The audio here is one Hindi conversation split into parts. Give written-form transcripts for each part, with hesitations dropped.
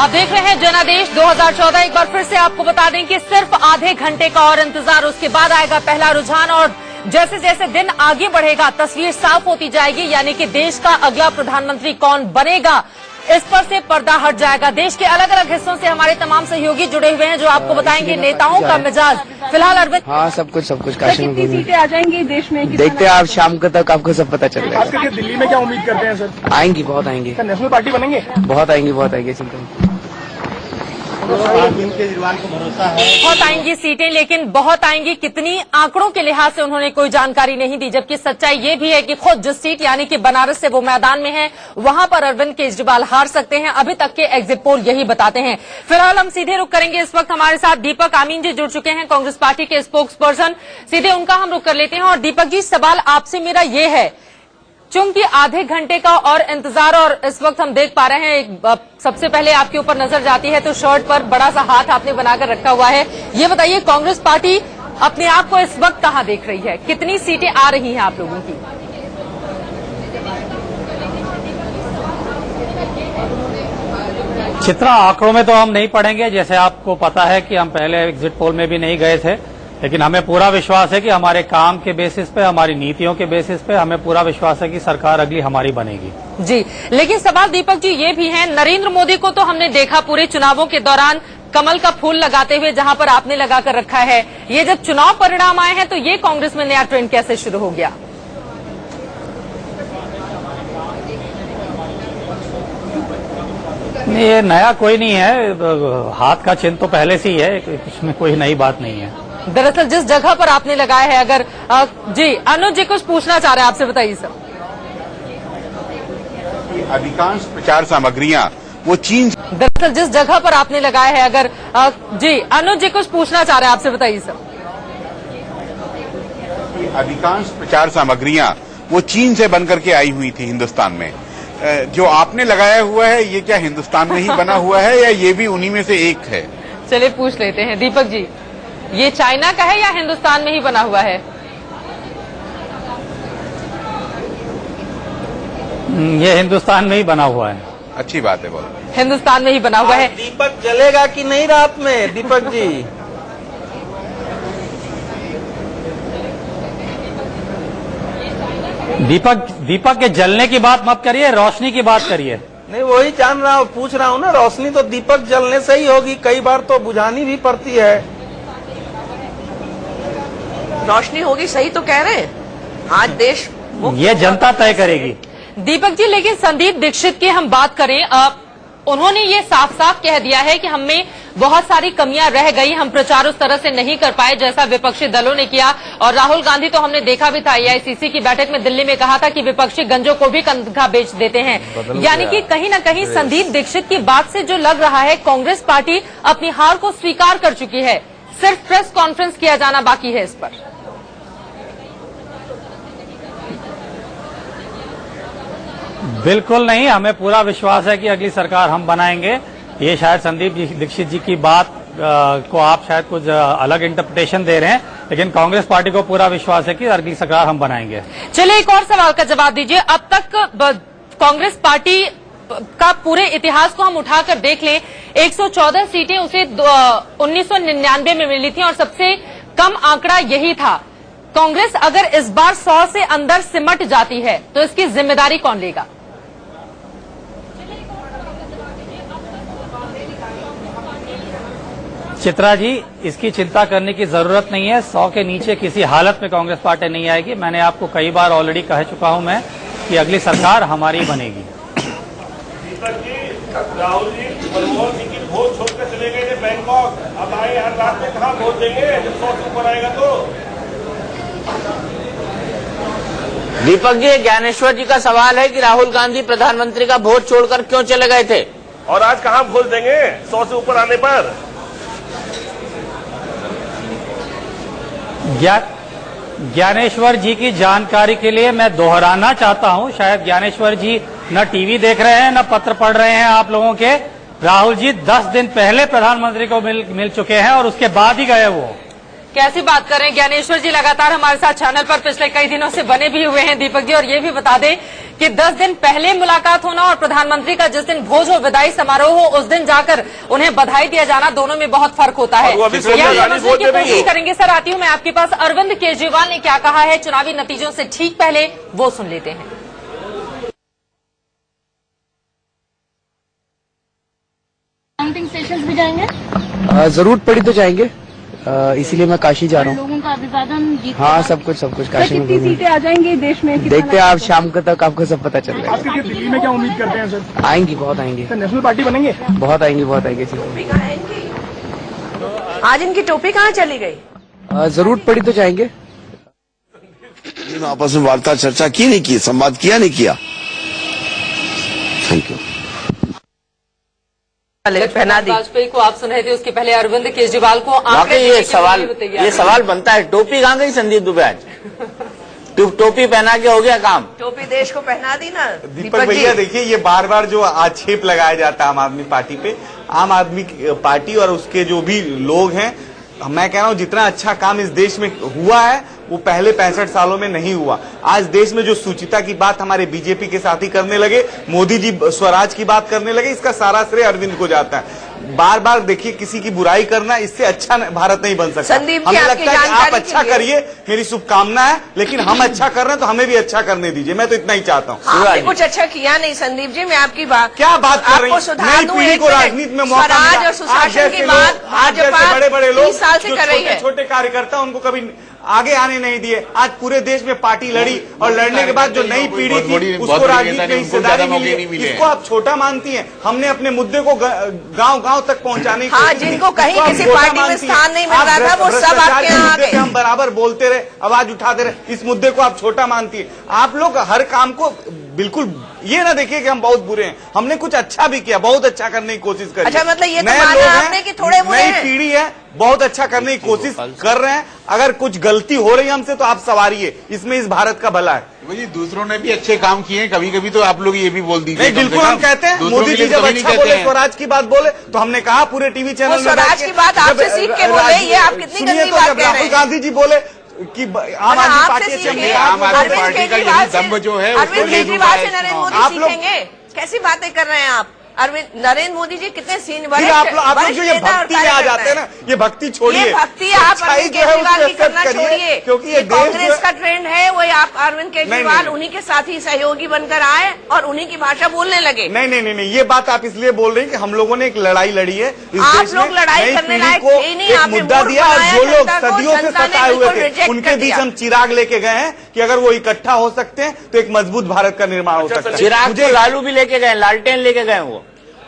आप देख रहे हैं जनादेश 2014। एक बार फिर से आपको बता दें कि सिर्फ आधे घंटे का और इंतजार, उसके बाद आएगा पहला रुझान और जैसे जैसे दिन आगे बढ़ेगा तस्वीर साफ होती जाएगी, यानी कि देश का अगला प्रधानमंत्री कौन बनेगा इस पर से पर्दा हट जाएगा। देश के अलग अलग हिस्सों से हमारे तमाम सहयोगी जुड़े हुए हैं जो आपको बताएंगे नेताओं का मिजाज। फिलहाल अरविंद, हाँ सब कुछ कितनी सीटें आ जाएंगी देश में? देखते हैं आप शाम को तक आपको सब पता चल जाएगा। खास करके दिल्ली में क्या उम्मीद करते हैं सर? आएंगी, बहुत आएंगी। नेशनल पार्टी बनेंगे? बहुत आएंगी चिंता नहीं। केजरीवाल को भरोसा है बहुत आएंगी सीटें, लेकिन बहुत आएंगी कितनी आंकड़ों के लिहाज से उन्होंने कोई जानकारी नहीं दी। जबकि सच्चाई ये भी है कि खुद जिस सीट यानी कि बनारस से वो मैदान में है वहां पर अरविंद केजरीवाल हार सकते हैं। अभी तक के एग्जिट पोल यही बताते हैं। फिलहाल हम सीधे रुक करेंगे। इस वक्त हमारे साथ दीपक आमीन जी जुड़ चुके हैं, कांग्रेस पार्टी के स्पोक्स पर्सन। सीधे उनका हम रुक कर लेते हैं। और दीपक जी, सवाल आपसे मेरा ये है, चूंकि आधे घंटे का और इंतजार और इस वक्त हम देख पा रहे हैं, सबसे पहले आपके ऊपर नजर जाती है तो शर्ट पर बड़ा सा हाथ आपने बनाकर रखा हुआ है। ये बताइए, कांग्रेस पार्टी अपने आप को इस वक्त कहां देख रही है? कितनी सीटें आ रही हैं आप लोगों की? चित्रा, आंकड़ों में तो हम नहीं पढ़ेंगे। जैसे आपको पता है कि हम पहले एग्जिट पोल में भी नहीं गए थे, लेकिन हमें पूरा विश्वास है कि हमारे काम के बेसिस पे, हमारी नीतियों के बेसिस पे हमें पूरा विश्वास है कि सरकार अगली हमारी बनेगी। जी, लेकिन सवाल दीपक जी ये भी है, नरेंद्र मोदी को तो हमने देखा पूरे चुनावों के दौरान कमल का फूल लगाते हुए, जहां पर आपने लगाकर रखा है। ये जब चुनाव परिणाम आए हैं तो ये कांग्रेस में नया ट्रेंड कैसे शुरू हो गया? नहीं, ये नया कोई नहीं है। हाथ का चिन्ह तो पहले से ही है, इसमें कोई नई बात नहीं है। दरअसल जिस जगह पर आपने लगाया है, अगर जी अनुज जी कुछ पूछना चाह रहे हैं आपसे, बताइए सर। अधिकांश प्रचार सामग्रियां वो चीन। दरअसल जिस जगह पर आपने लगाया है, अगर जी अनुज जी कुछ पूछना चाह रहे हैं आपसे, बताइए सर। अधिकांश प्रचार सामग्रियां वो चीन से बनकर के आई हुई थी हिंदुस्तान में। जो आपने लगाया हुआ है ये क्या हिंदुस्तान में ही बना हुआ है या ये भी उन्हीं में से एक है? चलिए पूछ लेते हैं दीपक जी, ये चाइना का है या हिंदुस्तान में ही बना हुआ है? ये हिंदुस्तान में ही बना हुआ है। अच्छी बात है, बोलो। हिंदुस्तान में ही बना हुआ है। दीपक जलेगा कि नहीं रात में, दीपक जी? दीपक के जलने की बात मत करिए, रोशनी की बात करिए। नहीं, वही जान रहा हूँ, पूछ रहा हूँ ना। रोशनी तो दीपक जलने से ही होगी, कई बार तो बुझानी भी पड़ती है। रोशनी होगी, सही तो कह रहे हैं। आज देश ये जनता तय करेगी। दीपक जी, लेकिन संदीप दीक्षित की हम बात करें, उन्होंने ये साफ साफ कह दिया है कि हमें बहुत सारी कमियां रह गई, हम प्रचार उस तरह से नहीं कर पाए जैसा विपक्षी दलों ने किया। और राहुल गांधी तो हमने देखा भी था एआईसीसी की बैठक में दिल्ली में कहा था कि विपक्षी गंजों को भी कंधा बेच देते हैं। यानी कि कहीं न कहीं संदीप दीक्षित की बात से जो लग रहा है, कांग्रेस पार्टी अपनी हार को स्वीकार कर चुकी है, सिर्फ प्रेस कॉन्फ्रेंस किया जाना बाकी है इस पर। बिल्कुल नहीं, हमें पूरा विश्वास है कि अगली सरकार हम बनाएंगे। ये शायद संदीप दीक्षित जी की बात को आप शायद कुछ अलग इंटरप्रिटेशन दे रहे हैं, लेकिन कांग्रेस पार्टी को पूरा विश्वास है कि अगली सरकार हम बनाएंगे। चलिए एक और सवाल का जवाब दीजिए। अब तक कांग्रेस पार्टी का पूरे इतिहास को हम उठाकर देख लें, 114 सीटें उसे 1999 में मिली थी और सबसे कम आंकड़ा यही था। कांग्रेस अगर इस बार 100 से अंदर सिमट जाती है तो इसकी जिम्मेदारी कौन लेगा? चित्रा जी, इसकी चिंता करने की जरूरत नहीं है। 100 के नीचे किसी हालत में कांग्रेस पार्टी नहीं आएगी। मैंने आपको कई बार ऑलरेडी कह चुका हूं मैं कि अगली सरकार हमारी बनेगी। राहुल जी मनमोहन सिंह की वोट छोड़कर चले गए थे बैंकॉक, अब आए हर रात में कहाँ वोट देंगे जब 100 से ऊपर आएगा तो? दीपक जी, ज्ञानेश्वर जी का सवाल है कि राहुल गांधी प्रधानमंत्री का वोट छोड़कर क्यों चले गए थे और आज कहाँ वोट देंगे 100 से ऊपर आने पर? ज्ञानेश्वर जी की जानकारी के लिए मैं दोहराना चाहता हूं, शायद ज्ञानेश्वर जी न टीवी देख रहे हैं न पत्र पढ़ रहे हैं आप लोगों के। राहुल जी 10 दिन पहले प्रधानमंत्री को मिल चुके हैं और उसके बाद ही गए वो। कैसी बात कर रहे हैं ज्ञानेश्वर जी, लगातार हमारे साथ चैनल पर पिछले कई दिनों से बने भी हुए हैं दीपक जी, और ये भी बता दें कि 10 दिन पहले मुलाकात होना और प्रधानमंत्री का जिस दिन भोज हो, विदाई समारोह हो, उस दिन जाकर उन्हें बधाई दिया जाना, दोनों में बहुत फर्क होता है। वो अभी यह सोनिया गांधी समझने की बोलते नहीं कोशिश हो। करेंगे। सर आती हूँ मैं आपके पास, अरविंद केजरीवाल ने क्या कहा है चुनावी नतीजों से ठीक पहले, वो सुन लेते हैं। काउंटिंग स्टेशन भी जाएंगे? जरूरत पड़ी तो जाएंगे, इसीलिए मैं काशी जा रहा हूँ। लोगों का अभिवादन जीत हाँ, सब कुछ काशी में कितनी सीटें आ जाएंगी देश में? देखते हैं, आप शाम तक आपको सब पता चल जाएगा। आपके दिल्ली में क्या उम्मीद करते हैं सर? आएंगी, बहुत आएंगी, नेशनल पार्टी बनेंगे? बहुत आएंगी सीटें। आज इनकी टोपी कहाँ चली गई? जरूरत पड़ी तो जाएंगे। आपस में वार्ता चर्चा की नहीं की, संवाद किया नहीं किया। Thank you. पहना दी। वाजपेयी को आप सुन रहे थे, उसके पहले अरविंद केजरीवाल को वाकई ये सवाल बनता है, टोपी कहाँ गई संदीप दुबे आज? टोपी पहना के हो गया काम? टोपी देश को पहना दी ना दीपक भैया। देखिए, ये बार बार जो आक्षेप लगाया जाता है आम आदमी पार्टी पे, आम आदमी पार्टी और उसके जो भी लोग हैं, मैं कह रहा हूँ जितना अच्छा काम इस देश में हुआ है वो पहले 65 सालों में नहीं हुआ। आज देश में जो सूचिता की बात हमारे बीजेपी के साथी करने लगे, मोदी जी स्वराज की बात करने लगे, इसका सारा श्रेय अरविंद को जाता है। बार बार देखिए, किसी की बुराई करना, इससे अच्छा भारत नहीं बन सकता। संदीप जी, हमें आपकी लगता है कि आप जानकारी अच्छा के लिए। करिए, मेरी शुभकामना है, लेकिन हम अच्छा कर रहे हैं तो हमें भी अच्छा करने दीजिए। मैं तो इतना ही चाहता हूँ। आपने कुछ अच्छा किया नहीं संदीप जी, मैं आपकी बात क्या बात कर रही आपको हैं? सुधार नई दूं। पीढ़ी को राजनीति में मौका स्वराज मिला। और सुशासन आप की जैसे बात लोग, आप जैसे भाजपा बड़े बड़े लोग 30 साल से जो कर रही है। छोटे कार्यकर्ता, उनको कभी आगे आने नहीं दिए। आज पूरे देश में पार्टी लड़ी और लड़ने के बाद जो नई पीढ़ी थी उसको राजनीति में हिस्सेदारी मिली। इसको आप छोटा मानती हैं। हमने अपने मुद्दे को गांव गांव तक पहुंचाने की हाँ, जिनको कहीं किसी पार्टी में स्थान नहीं मिल रहा था, वो सब आपके यहाँ आ गए। हम बराबर बोलते रहे, आवाज उठाते रहे, इस मुद्दे को आप छोटा मानती है। आप लोग हर काम को बिल्कुल ये ना देखिए कि हम बहुत बुरे हैं। हमने कुछ अच्छा भी किया, बहुत अच्छा करने की कोशिश करी। अच्छा, मतलब ये तो नए माना लोग हैं, आपने कि थोड़े बुरे नई हैं। पीढ़ी है, बहुत अच्छा करने की कोशिश कर रहे हैं। अगर कुछ गलती हो रही है हमसे तो आप सवारिए, इसमें इस भारत का भला है। जी, दूसरों ने भी अच्छे काम किए हैं, कभी कभी तो आप लोग ये भी बोल दीजिए। नहीं, बिल्कुल हम कहते हैं। मोदी जी जब अच्छा बोले, स्वराज की बात बोले, तो हमने कहा पूरे टीवी चैनल में स्वराज की बात आपसे सीख के बोले, ये आप कितनी गंदी बात कह रहे हैं। राहुल गांधी जी बोले कि आम आदमी पार्टी अच्छी, हमने कहा आम आदमी पार्टी का यही दम्भ जो है अरविंद केजरीवाल से नरेंद्र मोदी आप लोग- सीखेंगे? कैसी बातें कर रहे हैं आप? अरविंद नरेंद्र मोदी जी कितने फिर आप लोग जो ये भक्ति में आ जाते हैं ना, ये भक्ति छोड़िए। ये भक्ति आप अच्छाई अरविंद जो है केजरीवाल की उसको करना accept करिए, छोड़िए, क्योंकि ये देश कांग्रेस जो का ट्रेंड है वो आप अरविंद केजरीवाल नहीं। उन्हीं के साथी सहयोगी बनकर आए और उन्हीं की भाषा बोलने लगे। नहीं, ये बात आप इसलिए बोल रही हैं कि हम लोगों ने एक लड़ाई लड़ी है इस आप देश में। लोग लड़ाई नई करने पीढ़ी लायक को थे नहीं, एक आपने मुद्दा वोट दिया और बनाया जो लोग जनता को, सदियों से जनता ने सताए हुए बिल्कुल थे reject उनके कर बीच दिया। हम चिराग लेके गए हैं कि अगर वो इकट्ठा हो सकते हैं तो एक मजबूत भारत का निर्माण हो सकता है। चिराग तो लालू भी लेके गए, लालटेन लेके गए वो।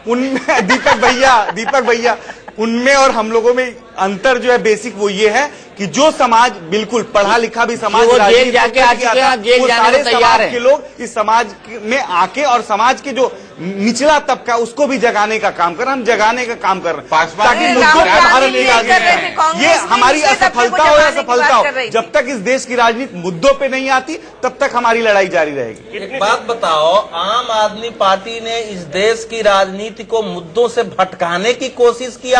उनमें दीपक भैया उनमें और हम लोगों में अंतर जो है बेसिक वो ये है कि जो समाज बिल्कुल पढ़ा लिखा भी समाज, वो जेल राजनीति जाके में आ चुके हैं, आता, जेल वो जाने सारे को तैयार समाज हैं। के लोग इस समाज में आके और समाज के जो निचला तबका उसको भी जगाने का काम कर रहे हैं। हम जगाने का काम कर रहे हैं ताकि अरे मुद्दों राहुल पर भारत गांधी नहीं नहीं कर रहे थे, आगे। कांग्रेस ये भी हमारी निचले तबके को असफलता हो या जगाने की बात सफलता कर रही हो, थी। जब तक इस देश की राजनीति मुद्दों पे नहीं आती तब तक हमारी लड़ाई जारी रहेगी। एक बात बताओ, आम आदमी पार्टी ने इस देश की राजनीति को मुद्दों से भटकाने की कोशिश किया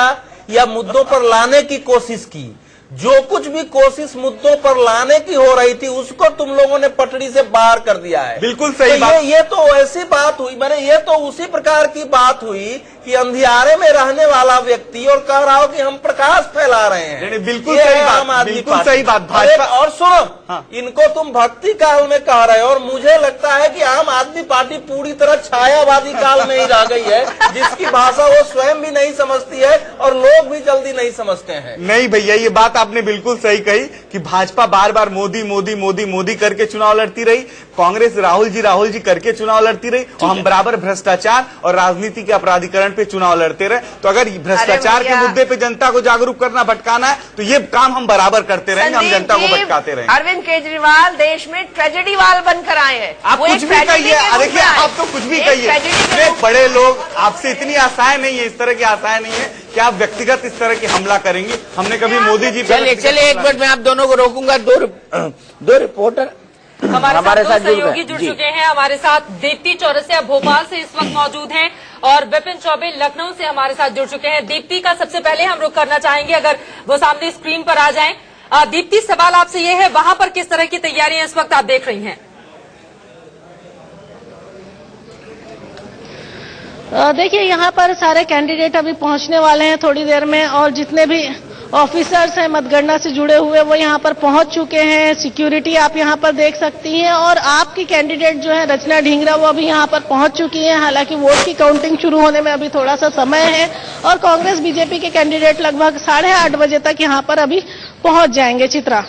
या मुद्दों पर लाने की कोशिश की? जो कुछ भी कोशिश मुद्दों पर लाने की हो रही थी उसको तुम लोगों ने पटड़ी से बाहर कर दिया है। बिल्कुल सही तो बात। ये तो ऐसी बात हुई, मैंने ये तो उसी प्रकार की बात हुई कि अंधियारे में रहने वाला व्यक्ति और कह रहा हो कि हम प्रकाश फैला रहे हैं। नहीं, बिल्कुल ये सही है बात, आम आदमी बिल्कुल पार्टी। सही बात। और भाजपा और सुनो, हाँ। इनको तुम भक्ति काल में कह रहे हो और मुझे लगता है कि आम आदमी पार्टी पूरी तरह छायावादी काल में ही रह गई है, जिसकी भाषा वो स्वयं भी नहीं समझती है और लोग भी जल्दी नहीं समझते हैं। नहीं भैया, ये बात आपने बिल्कुल सही कही कि भाजपा बार बार मोदी मोदी मोदी मोदी करके चुनाव लड़ती रही, कांग्रेस राहुल जी करके चुनाव लड़ती रही और हम बराबर भ्रष्टाचार और राजनीति के अपराधीकरण पे चुनाव लड़ते रहे। तो अगर भ्रष्टाचार के मुद्दे पे जनता को जागरूक करना, भटकाना है तो ये काम हम बराबर करते रहेंगे, हम जनता को भटकाते रहेंगे। अरविंद केजरीवाल देश में ट्रेजेडी वाल बनकर आए हैं। आप कुछ भी कहिए, देखिए आप तो कुछ भी कहिए, इतने बड़े लोग, आपसे इतनी आशाएं नहीं है, इस तरह की आशाएं नहीं है कि आप व्यक्तिगत इस तरह की हमला करेंगे। हमने कभी मोदी जी चलिए एक मिनट में आप दोनों को रोकूंगा। दो रिपोर्टर हमारे साथ सहयोगी जुड़ चुके हैं। हमारे साथ दीप्ति चौरसिया भोपाल से इस वक्त मौजूद हैं और विपिन चौबे लखनऊ से हमारे साथ जुड़ चुके हैं। दीप्ति का सबसे पहले हम रुख करना चाहेंगे, अगर वो सामने स्क्रीन पर आ जाएं। दीप्ति, सवाल आपसे ये है, वहां पर किस तरह की तैयारियां इस वक्त आप देख रही हैं? देखिए, यहाँ पर सारे कैंडिडेट अभी पहुंचने वाले हैं थोड़ी देर में, और जितने भी ऑफिसर्स हैं मतगणना से जुड़े हुए वो यहाँ पर पहुंच चुके हैं। सिक्योरिटी आप यहाँ पर देख सकती हैं, और आपकी कैंडिडेट जो है रचना ढींगरा, वो अभी यहाँ पर पहुंच चुकी हैं। हालांकि वोट की काउंटिंग शुरू होने में अभी थोड़ा सा समय है, और कांग्रेस बीजेपी के कैंडिडेट लगभग 8:30 बजे तक यहाँ पर अभी पहुंच जाएंगे। चित्रा।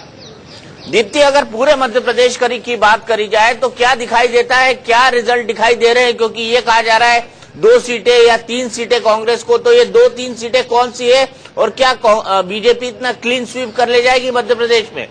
दीप्ति, अगर पूरे मध्य प्रदेश की बात करी जाए तो क्या दिखाई देता है, क्या रिजल्ट दिखाई दे रहे हैं? क्योंकि ये कहा जा रहा है 2 सीटें या 3 सीटें कांग्रेस को, तो ये 2-3 सीटें कौन सी है, और क्या बीजेपी इतना क्लीन स्वीप कर ले जाएगी मध्य प्रदेश में?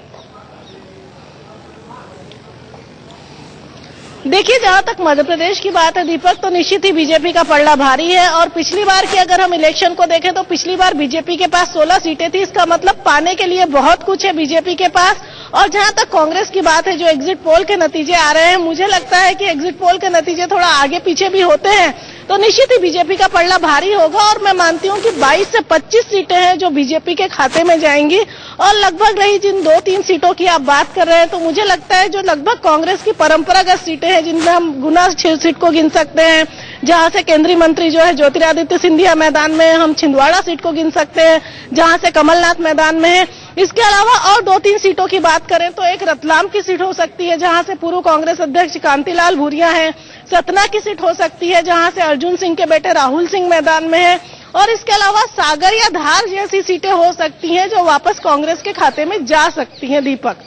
देखिए, जहां तक मध्य प्रदेश की बात है दीपक, तो निश्चित ही बीजेपी का पलड़ा भारी है। और पिछली बार की अगर हम इलेक्शन को देखें तो पिछली बार बीजेपी के पास 16 सीटें थी। इसका मतलब पाने के लिए बहुत कुछ है बीजेपी के पास। और जहां तक कांग्रेस की बात है, जो एग्जिट पोल के नतीजे आ रहे हैं, मुझे लगता है कि एग्जिट पोल के नतीजे थोड़ा आगे पीछे भी होते हैं, तो निश्चित ही बीजेपी का पलड़ा भारी होगा। और मैं मानती हूं कि 22 से 25 सीटें हैं जो बीजेपी के खाते में जाएंगी। और लगभग रही जिन 2-3 सीटों की आप बात कर रहे हैं, तो मुझे लगता है जो लगभग कांग्रेस की परंपरागत सीटें हैं, जिनमें हम गुना सीट को गिन सकते हैं, जहां से केंद्रीय मंत्री जो है ज्योतिरादित्य सिंधिया मैदान में, हम छिंदवाड़ा सीट को गिन सकते हैं जहां से कमलनाथ मैदान में है। इसके अलावा और 2-3 सीटों की बात करें तो एक रतलाम की सीट हो सकती है जहां से पूर्व कांग्रेस अध्यक्ष कांतिलाल भूरिया हैं। सतना की सीट हो सकती है जहां से अर्जुन सिंह के बेटे राहुल सिंह मैदान में है। और इसके अलावा सागर या धार जैसी सीटें हो सकती हैं जो वापस कांग्रेस के खाते में जा सकती हैं। दीपक,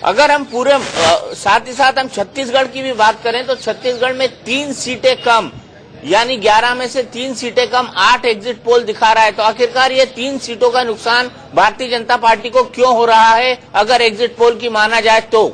अगर हम पूरे साथ ही साथ हम छत्तीसगढ़ की भी बात करें तो छत्तीसगढ़ में 3 सीटें कम, यानी 11 में से 3 सीटें कम 8 एग्जिट पोल दिखा रहा है। तो आखिरकार ये 3 सीटों का नुकसान भारतीय जनता पार्टी को क्यों हो रहा है, अगर एग्जिट पोल की माना जाए तो?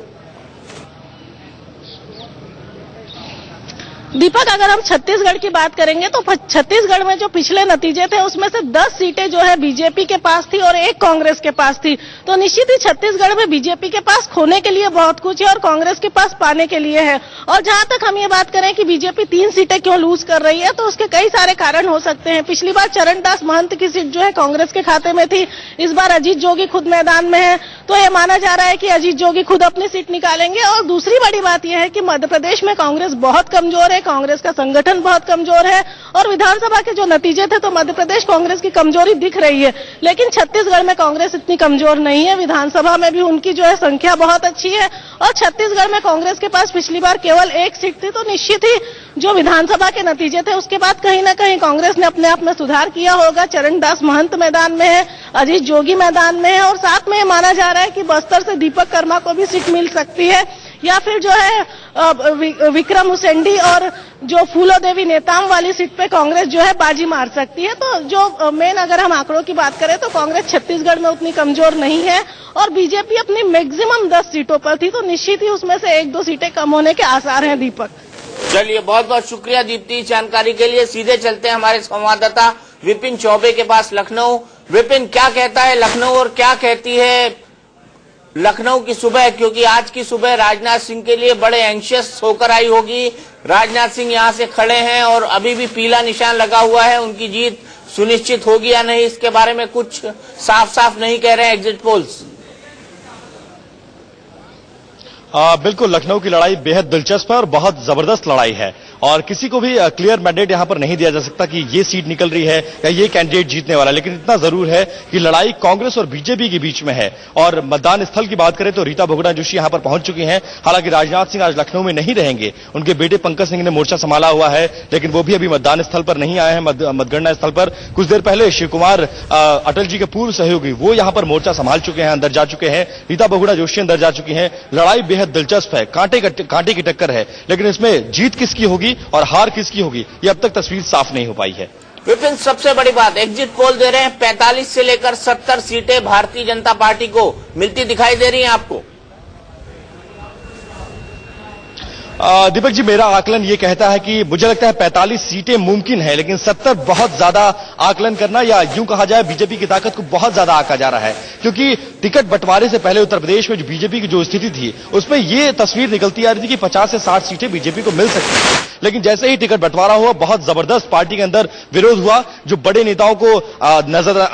दीपक, अगर हम छत्तीसगढ़ की बात करेंगे तो छत्तीसगढ़ में जो पिछले नतीजे थे उसमें से 10 सीटें जो है बीजेपी के पास थी और 1 कांग्रेस के पास थी। तो निश्चित ही छत्तीसगढ़ में बीजेपी के पास खोने के लिए बहुत कुछ है और कांग्रेस के पास पाने के लिए है। और जहां तक हम ये बात करें कि बीजेपी 3 सीटें क्यों लूज कर रही है, तो उसके कई सारे कारण हो सकते हैं। पिछली बार चरणदास महंत की सीट जो है कांग्रेस के खाते में थी, इस बार अजीत जोगी खुद मैदान में है, तो ये माना जा रहा है कि अजीत जोगी खुद अपनी सीट निकालेंगे। और दूसरी बड़ी बात यह है कि मध्य प्रदेश में कांग्रेस बहुत कमजोर है, कांग्रेस का संगठन बहुत कमजोर है, और विधानसभा के जो नतीजे थे तो मध्य प्रदेश कांग्रेस की कमजोरी दिख रही है। लेकिन छत्तीसगढ़ में कांग्रेस इतनी कमजोर नहीं है, विधानसभा में भी उनकी जो है संख्या बहुत अच्छी है। और छत्तीसगढ़ में कांग्रेस के पास पिछली बार केवल 1 सीट थी, तो निश्चित ही जो विधानसभा के नतीजे थे उसके बाद कहीं ना कहीं कांग्रेस ने अपने आप में सुधार किया होगा। चरणदास महंत मैदान में है, अजीत जोगी मैदान में है, और साथ में माना जा रहा है कि बस्तर से दीपक कर्मा को भी सीट मिल सकती है, या फिर जो है विक्रम उसेंडी और जो फूलो देवी नेताम वाली सीट पे कांग्रेस जो है बाजी मार सकती है। तो जो मेन अगर हम आंकड़ों की बात करें तो कांग्रेस छत्तीसगढ़ में उतनी कमजोर नहीं है, और बीजेपी अपनी मैक्सिमम 10 सीटों पर थी, तो निश्चित ही उसमें से 1-2 सीटें कम होने के आसार हैं। दीपक, चलिए, बहुत बहुत शुक्रिया दीप्ति जानकारी के लिए। सीधे चलते हैं हमारे संवाददाता विपिन चौबे के पास लखनऊ। विपिन, क्या कहता है लखनऊ और क्या कहती है लखनऊ की सुबह, क्योंकि आज की सुबह राजनाथ सिंह के लिए बड़े एंशियस होकर आई होगी। राजनाथ सिंह यहां से खड़े हैं और अभी भी पीला निशान लगा हुआ है, उनकी जीत सुनिश्चित होगी या नहीं इसके बारे में कुछ साफ साफ नहीं कह रहे हैं एग्जिट पोल्स। बिल्कुल, लखनऊ की लड़ाई बेहद दिलचस्प है और बहुत जबरदस्त लड़ाई है, और किसी को भी क्लियर मैंडेट यहां पर नहीं दिया जा सकता कि ये सीट निकल रही है या ये कैंडिडेट जीतने वाला है। लेकिन इतना जरूर है कि लड़ाई कांग्रेस और बीजेपी के बीच में है। और मतदान स्थल की बात करें तो रीता बहुगुणा जोशी यहां पर पहुंच चुकी हैं। हालांकि राजनाथ सिंह आज लखनऊ में नहीं रहेंगे, उनके बेटे पंकज सिंह ने मोर्चा संभाला हुआ है, लेकिन वो भी अभी मतदान स्थल पर नहीं आए हैं, मतगणना स्थल पर। कुछ देर पहले शिव कुमार अटल जी के पूर्व सहयोगी वो यहां पर मोर्चा संभाल चुके हैं, अंदर जा चुके हैं। रीता बहुगुणा जोशी अंदर जा चुकी हैं। लड़ाई बेहद दिलचस्प है, कांटे की टक्कर है, लेकिन इसमें जीत किसकी होगी और हार किसकी होगी ये अब तक तस्वीर साफ नहीं हो पाई है। विपिन, सबसे बड़ी बात, एग्जिट पोल दे रहे हैं 45 से लेकर 70 सीटें भारतीय जनता पार्टी को मिलती दिखाई दे रही हैं आपको? दीपक जी, मेरा आकलन ये कहता है कि मुझे लगता है 45 सीटें मुमकिन है, लेकिन 70 बहुत ज्यादा आकलन करना, या यूं कहा जाए बीजेपी की ताकत को बहुत ज्यादा आंका जा रहा है, क्योंकि टिकट बंटवारे से पहले उत्तर प्रदेश में जो बीजेपी की जो स्थिति थी उसमें ये तस्वीर निकलती आ रही थी कि 50 से 60 सीटें बीजेपी को मिल सकती हैं। लेकिन जैसे ही टिकट बंटवारा हुआ, बहुत जबरदस्त पार्टी के अंदर विरोध हुआ, जो बड़े नेताओं को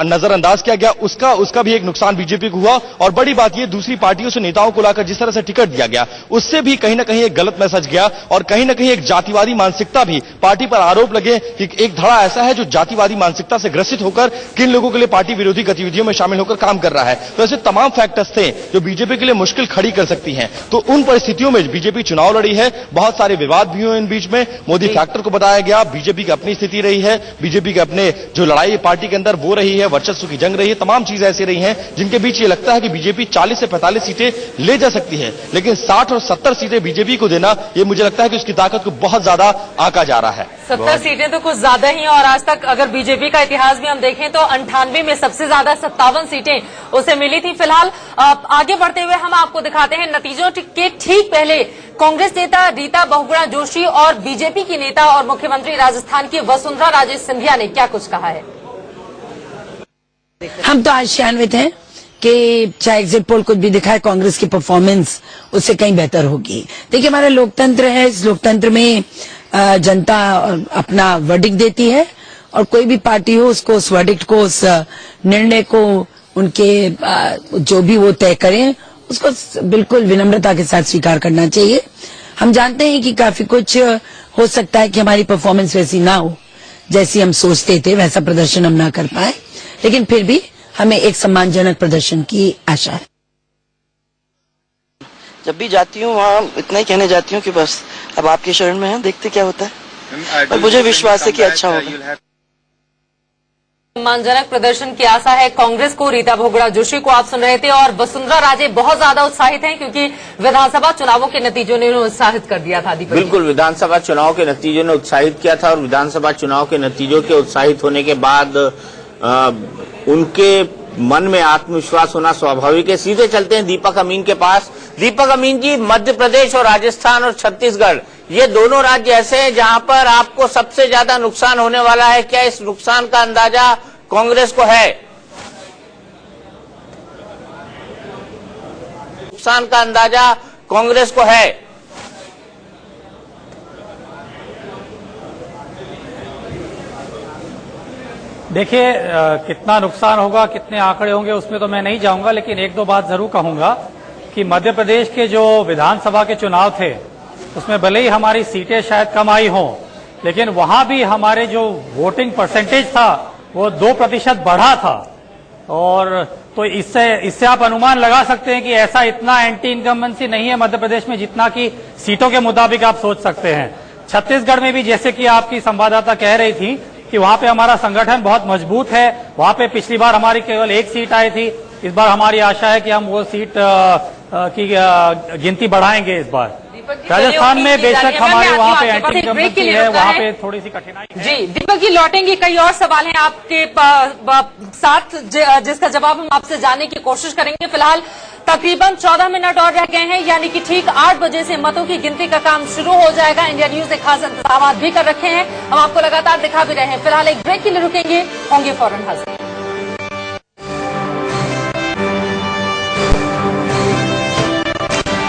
नजरअंदाज किया गया, उसका भी एक नुकसान बीजेपी को हुआ। और बड़ी बात यह, दूसरी पार्टियों से नेताओं को लाकर जिस तरह से टिकट दिया गया, उससे भी कहीं ना कहीं एक गलत मैसेज गया और कहीं ना कहीं एक जातिवादी मानसिकता भी पार्टी पर आरोप लगे कि एक धड़ा ऐसा है जो जातिवादी मानसिकता से ग्रसित होकर किन लोगों के लिए पार्टी विरोधी गतिविधियों में शामिल होकर काम कर रहा है। तो ऐसे तमाम फैक्टर्स थे जो बीजेपी के लिए मुश्किल खड़ी कर सकती हैं। तो उन परिस्थितियों में बीजेपी चुनाव लड़ी है, बहुत सारे विवाद भी हुए इन बीच में, मोदी फैक्टर को बताया गया, बीजेपी की अपनी स्थिति रही है, बीजेपी के अपने जो लड़ाई पार्टी के अंदर वो रही है, वर्चस्व की जंग रही है, तमाम चीजें ऐसी रही हैं जिनके बीच ये लगता है कि बीजेपी 40 से 45 सीटें ले जा सकती है। लेकिन 60 और 70 सीटें बीजेपी को देना, ये मुझे लगता है कि उसकी ताकत को बहुत ज्यादा आंका जा रहा है। 70 सीटें तो कुछ ज्यादा ही, और आज तक अगर बीजेपी का इतिहास भी हम देखें तो 98 में सबसे ज्यादा 57 सीटें उसे मिली थी। फिलहाल आगे बढ़ते हुए हम आपको दिखाते हैं नतीजों के ठीक पहले कांग्रेस नेता रीता बहुगुणा जोशी और बीजेपी की नेता और मुख्यमंत्री राजस्थान की वसुंधरा राजे सिंधिया ने क्या कुछ कहा है। हम तो आशान्वित हैं कि चाहे एग्जिट पोल कुछ भी दिखाए, कांग्रेस की परफॉर्मेंस उससे कहीं बेहतर होगी। देखिए, हमारा लोकतंत्र है, इस लोकतंत्र में जनता अपना वर्डिक्ट देती है और कोई भी पार्टी हो उसको उस वर्डिक्ट को, उस निर्णय को, उनके जो भी वो तय करें उसको बिल्कुल विनम्रता के साथ स्वीकार करना चाहिए। हम जानते हैं कि काफी कुछ हो सकता है कि हमारी परफॉर्मेंस वैसी ना हो जैसी हम सोचते थे, वैसा प्रदर्शन हम ना कर पाए, लेकिन फिर भी हमें एक सम्मानजनक प्रदर्शन की आशा है। जब भी जाती हूँ वहाँ इतना ही कहने जाती हूँ कि बस अब आपके शरण में है, देखते क्या होता है, और मुझे विश्वास है कि अच्छा होगा। सम्मानजनक प्रदर्शन की आशा है कांग्रेस को। रीता बहुगुणा जोशी को आप सुन रहे थे, और वसुंधरा राजे बहुत ज्यादा उत्साहित हैं क्योंकि विधानसभा चुनावों के नतीजों ने उन्हें उत्साहित कर दिया था। बिल्कुल, विधानसभा चुनाव के नतीजों ने उत्साहित किया था, और विधानसभा चुनाव के नतीजों के उत्साहित होने के बाद उनके मन में आत्मविश्वास होना स्वाभाविक है। सीधे चलते हैं दीपक अमीन के पास। दीपक अमीन जी, मध्य प्रदेश और राजस्थान और छत्तीसगढ़, ये दोनों राज्य ऐसे हैं जहां पर आपको सबसे ज्यादा नुकसान होने वाला है। क्या इस नुकसान का अंदाजा कांग्रेस को है? नुकसान का अंदाजा कांग्रेस को है? देखिए, कितना नुकसान होगा, कितने आंकड़े होंगे उसमें तो मैं नहीं जाऊंगा, लेकिन एक दो बात जरूर कहूंगा कि मध्य प्रदेश के जो विधानसभा के चुनाव थे उसमें भले ही हमारी सीटें शायद कम आई हों, लेकिन वहां भी हमारे जो वोटिंग परसेंटेज था वो 2% बढ़ा था। और तो इससे आप अनुमान लगा सकते हैं कि ऐसा इतना एंटी इनकम्बेंसी नहीं है मध्य प्रदेश में जितना कि सीटों के मुताबिक आप सोच सकते हैं। छत्तीसगढ़ में भी जैसे कि आपकी संवाददाता कह रही थी कि वहां पे हमारा संगठन बहुत मजबूत है। वहां पे पिछली बार हमारी केवल 1 सीट आई थी, इस बार हमारी आशा है कि हम वो सीट की गिनती बढ़ाएंगे इस बार। राजस्थान में बेशक हमारे वहाँ पे एंटी इनकम्बेंसी है, वहाँ पे थोड़ी सी कठिनाई है। जी दीपक जी, लौटेंगे, कई और सवाल हैं आपके साथ जिसका जवाब हम आपसे जानने की कोशिश करेंगे। फिलहाल तकरीबन 14 मिनट और रह गए हैं, यानी कि ठीक 8 बजे से मतों की गिनती का काम शुरू हो जाएगा। इंडिया न्यूज ने खास इंतजाम भी कर रखे हैं, हम आपको लगातार दिखा भी रहे हैं। फिलहाल एक ब्रेक के लिए रुकेंगे, होंगे फौरन हाजिर।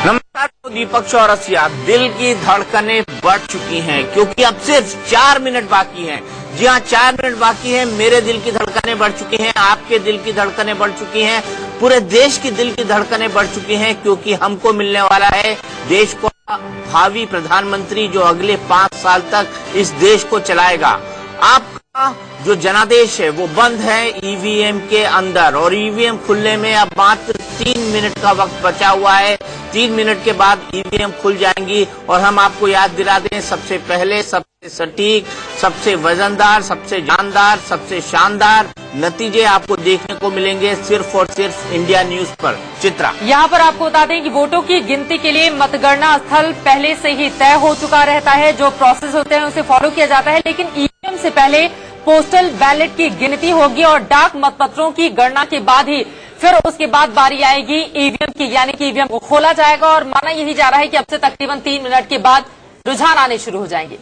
नमस्कार, दीपक चौरसिया। दिल की धड़कनें बढ़ चुकी हैं क्योंकि अब सिर्फ 4 मिनट बाकी हैं। जी हाँ, 4 मिनट बाकी हैं। मेरे दिल की धड़कनें बढ़ चुकी हैं, आपके दिल की धड़कनें बढ़ चुकी हैं, पूरे देश की दिल की धड़कनें बढ़ चुकी हैं, क्योंकि हमको मिलने वाला है देश को भावी प्रधानमंत्री जो अगले 5 साल तक इस देश को चलाएगा। आपका जो जनादेश है वो बंद है ईवीएम के अंदर, और ईवीएम खुलने में अब मात्र 3 मिनट का वक्त बचा हुआ है। 3 मिनट के बाद ईवीएम खुल जाएंगी, और हम आपको याद दिला दें, सबसे पहले सबसे सटीक, सबसे वजनदार, सबसे जानदार, सबसे शानदार नतीजे आपको देखने को मिलेंगे सिर्फ और सिर्फ इंडिया न्यूज पर। चित्रा, यहाँ पर आपको बता दें कि वोटों की गिनती के लिए मतगणना स्थल पहले से ही तय हो चुका रहता है। जो प्रोसेस होते हैं उसे फॉलो किया जाता है, लेकिन ईवीएम से पहले पोस्टल बैलेट की गिनती होगी और डाक मतपत्रों की गणना के बाद ही फिर उसके बाद बारी आएगी ईवीएम की, यानी कि ईवीएम को खोला जाएगा। और माना यही जा रहा है कि अब से तकरीबन 3 मिनट के बाद रुझान आने शुरू हो जाएंगे।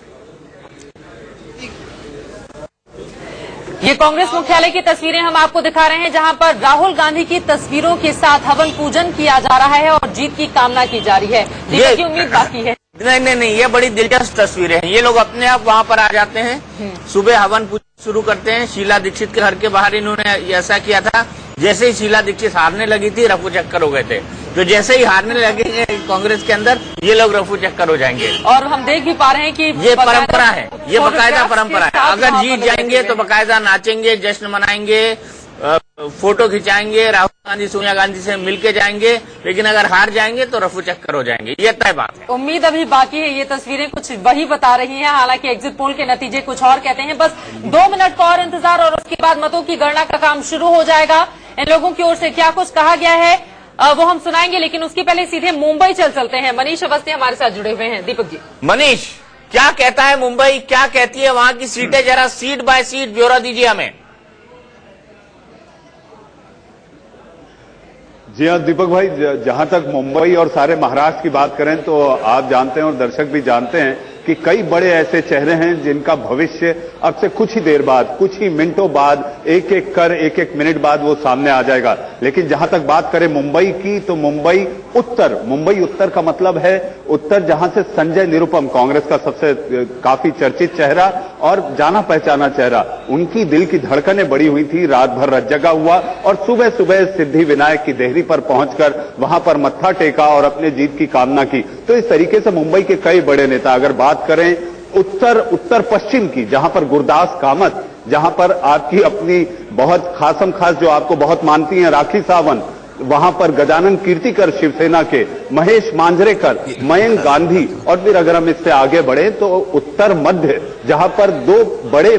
ये कांग्रेस मुख्यालय की तस्वीरें हम आपको दिखा रहे हैं, जहां पर राहुल गांधी की तस्वीरों के साथ हवन पूजन किया जा रहा है और जीत की कामना की जा रही है। दीपक की उम्मीद बाकी है। नहीं, ये बड़ी दिलचस्प तस्वीरें हैं। ये लोग अपने आप वहां पर आ जाते हैं, सुबह हवन पूजन शुरू करते हैं। शीला दीक्षित के घर के बाहर इन्होंने ऐसा किया था, जैसे ही शीला दीक्षित हारने लगी थी रफू चक्कर हो गए थे। तो जैसे ही हारने लगेंगे कांग्रेस के अंदर, ये लोग रफू चक्कर हो जाएंगे। और हम देख भी पा रहे हैं कि ये परंपरा है, ये बाकायदा परंपरा है। अगर जीत जाएंगे तो बाकायदा नाचेंगे, जश्न मनाएंगे, फोटो खिंचाएंगे, राहुल गांधी सोनिया गांधी से मिलके जाएंगे। लेकिन अगर हार जाएंगे तो रफू चक्कर हो जाएंगे, ये तय बात है। उम्मीद अभी बाकी है। ये तस्वीरें कुछ वही बता रही हैं, हालांकि एग्जिट पोल के नतीजे कुछ और कहते हैं। बस 2 मिनट का और इंतजार और उसके बाद मतों की गणना का काम शुरू हो जाएगा। इन लोगों की ओर से क्या कुछ कहा गया है वो हम सुनाएंगे, लेकिन उसके पहले सीधे मुंबई चलते हैं। मनीष अवस्थी हमारे साथ जुड़े हुए हैं। दीपक जी, मनीष क्या कहता है मुंबई, क्या कहती है वहां की सीटें, जरा सीट बाय सीट ब्यौरा दीजिए हमें। जी हाँ दीपक भाई, जहां तक मुंबई और सारे महाराष्ट्र की बात करें तो आप जानते हैं और दर्शक भी जानते हैं कि कई बड़े ऐसे चेहरे हैं जिनका भविष्य अब से कुछ ही देर बाद, कुछ ही मिनटों बाद, एक एक मिनट बाद वो सामने आ जाएगा। लेकिन जहां तक बात करें मुंबई की, तो मुंबई उत्तर का मतलब है उत्तर, जहां से संजय निरुपम, कांग्रेस का सबसे काफी चर्चित चेहरा और जाना पहचाना चेहरा, उनकी दिल की धड़कनें बड़ी हुई थी। रात भर रत जगा हुआ और सुबह सुबह सिद्धि विनायक की देहरी पर पहुंचकर वहां पर मत्था टेका और अपने जीत की कामना की। तो इस तरीके से मुंबई के कई बड़े नेता, अगर बात करें उत्तर पश्चिम की, जहां पर गुरदास कामत, जहां पर आपकी अपनी बहुत खासम खास जो आपको बहुत मानती हैं राखी सावंत, वहां पर गजानन कीर्तिकर शिवसेना के, महेश मांजरेकर, मयंक गांधी, और फिर अगर हम इससे आगे बढ़े तो उत्तर मध्य, जहां पर 2 बड़े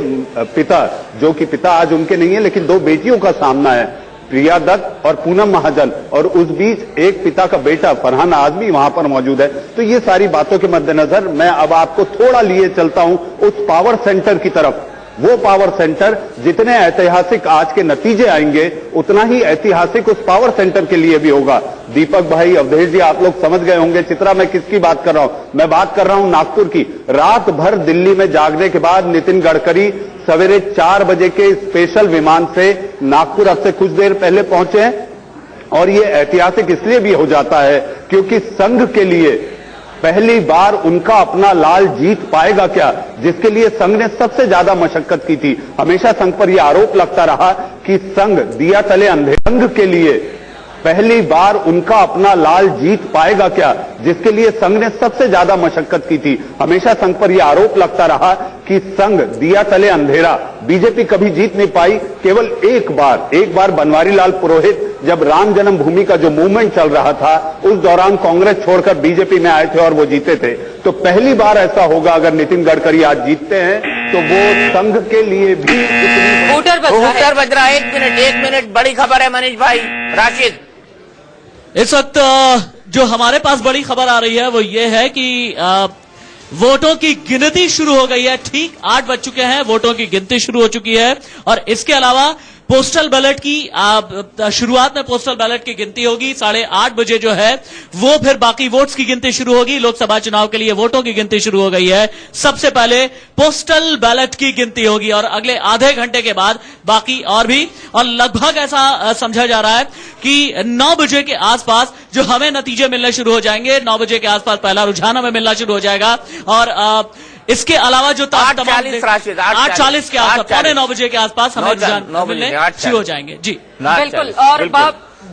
पिता, जो कि पिता आज उनके नहीं है लेकिन 2 बेटियों का सामना है, प्रिया दत्त और पूनम महाजन, और उस बीच एक पिता का बेटा फरहान आजमी वहां पर मौजूद है। तो ये सारी बातों के मद्देनजर मैं अब आपको थोड़ा लिए चलता हूं उस पावर सेंटर की तरफ। वो पावर सेंटर, जितने ऐतिहासिक आज के नतीजे आएंगे उतना ही ऐतिहासिक उस पावर सेंटर के लिए भी होगा। दीपक भाई, अवधेश जी, आप लोग समझ गए होंगे चित्रा मैं किसकी बात कर रहा हूं। मैं बात कर रहा हूं नागपुर की। रात भर दिल्ली में जागने के बाद नितिन गडकरी सवेरे 4 बजे के स्पेशल विमान से नागपुर अब से कुछ देर पहले पहुंचे हैं। और ये ऐतिहासिक इसलिए भी हो जाता है क्योंकि संघ के लिए पहली बार उनका अपना लाल जीत पाएगा क्या, जिसके लिए संघ ने सबसे ज्यादा मशक्कत की थी। हमेशा संघ पर यह आरोप लगता रहा कि संघ दिया तले अंधे। संघ के लिए पहली बार उनका अपना लाल जीत पाएगा क्या, जिसके लिए संघ ने सबसे ज्यादा मशक्कत की थी। हमेशा संघ पर यह आरोप लगता रहा कि संघ दिया तले अंधेरा, बीजेपी कभी जीत नहीं पाई। केवल एक बार बनवारी लाल पुरोहित जब राम जन्मभूमि का जो मूवमेंट चल रहा था, उस दौरान कांग्रेस छोड़कर बीजेपी में आए थे और वो जीते थे। तो पहली बार ऐसा होगा अगर नितिन गडकरी आज जीतते हैं तो वो संघ के लिए भी स्कूटर बज रहा है। 1 मिनट बड़ी खबर है मनीष भाई। राशिद, इस वक्त जो हमारे पास बड़ी खबर आ रही है वो ये है कि वोटों की गिनती शुरू हो गई है। ठीक 8 बज चुके हैं, वोटों की गिनती शुरू हो चुकी है। और इसके अलावा पोस्टल बैलेट की शुरुआत में पोस्टल बैलेट की गिनती होगी 8:30 बजे जो है वो, फिर बाकी वोट्स की गिनती शुरू होगी। लोकसभा चुनाव के लिए वोटों की गिनती शुरू हो गई है। सबसे पहले पोस्टल बैलेट की गिनती होगी और अगले आधे घंटे के बाद बाकी और भी। और लगभग ऐसा समझा जा रहा है कि 9 बजे के आसपास जो हमें नतीजे मिलने शुरू हो जाएंगे। 9 बजे के आसपास पहला रुझान हमें मिलना शुरू हो जाएगा। और इसके अलावा जो 8:40 के आसपास, 9:15 बजे के आसपास हमें मिलने शुरू हो जाएंगे। जी बिल्कुल। और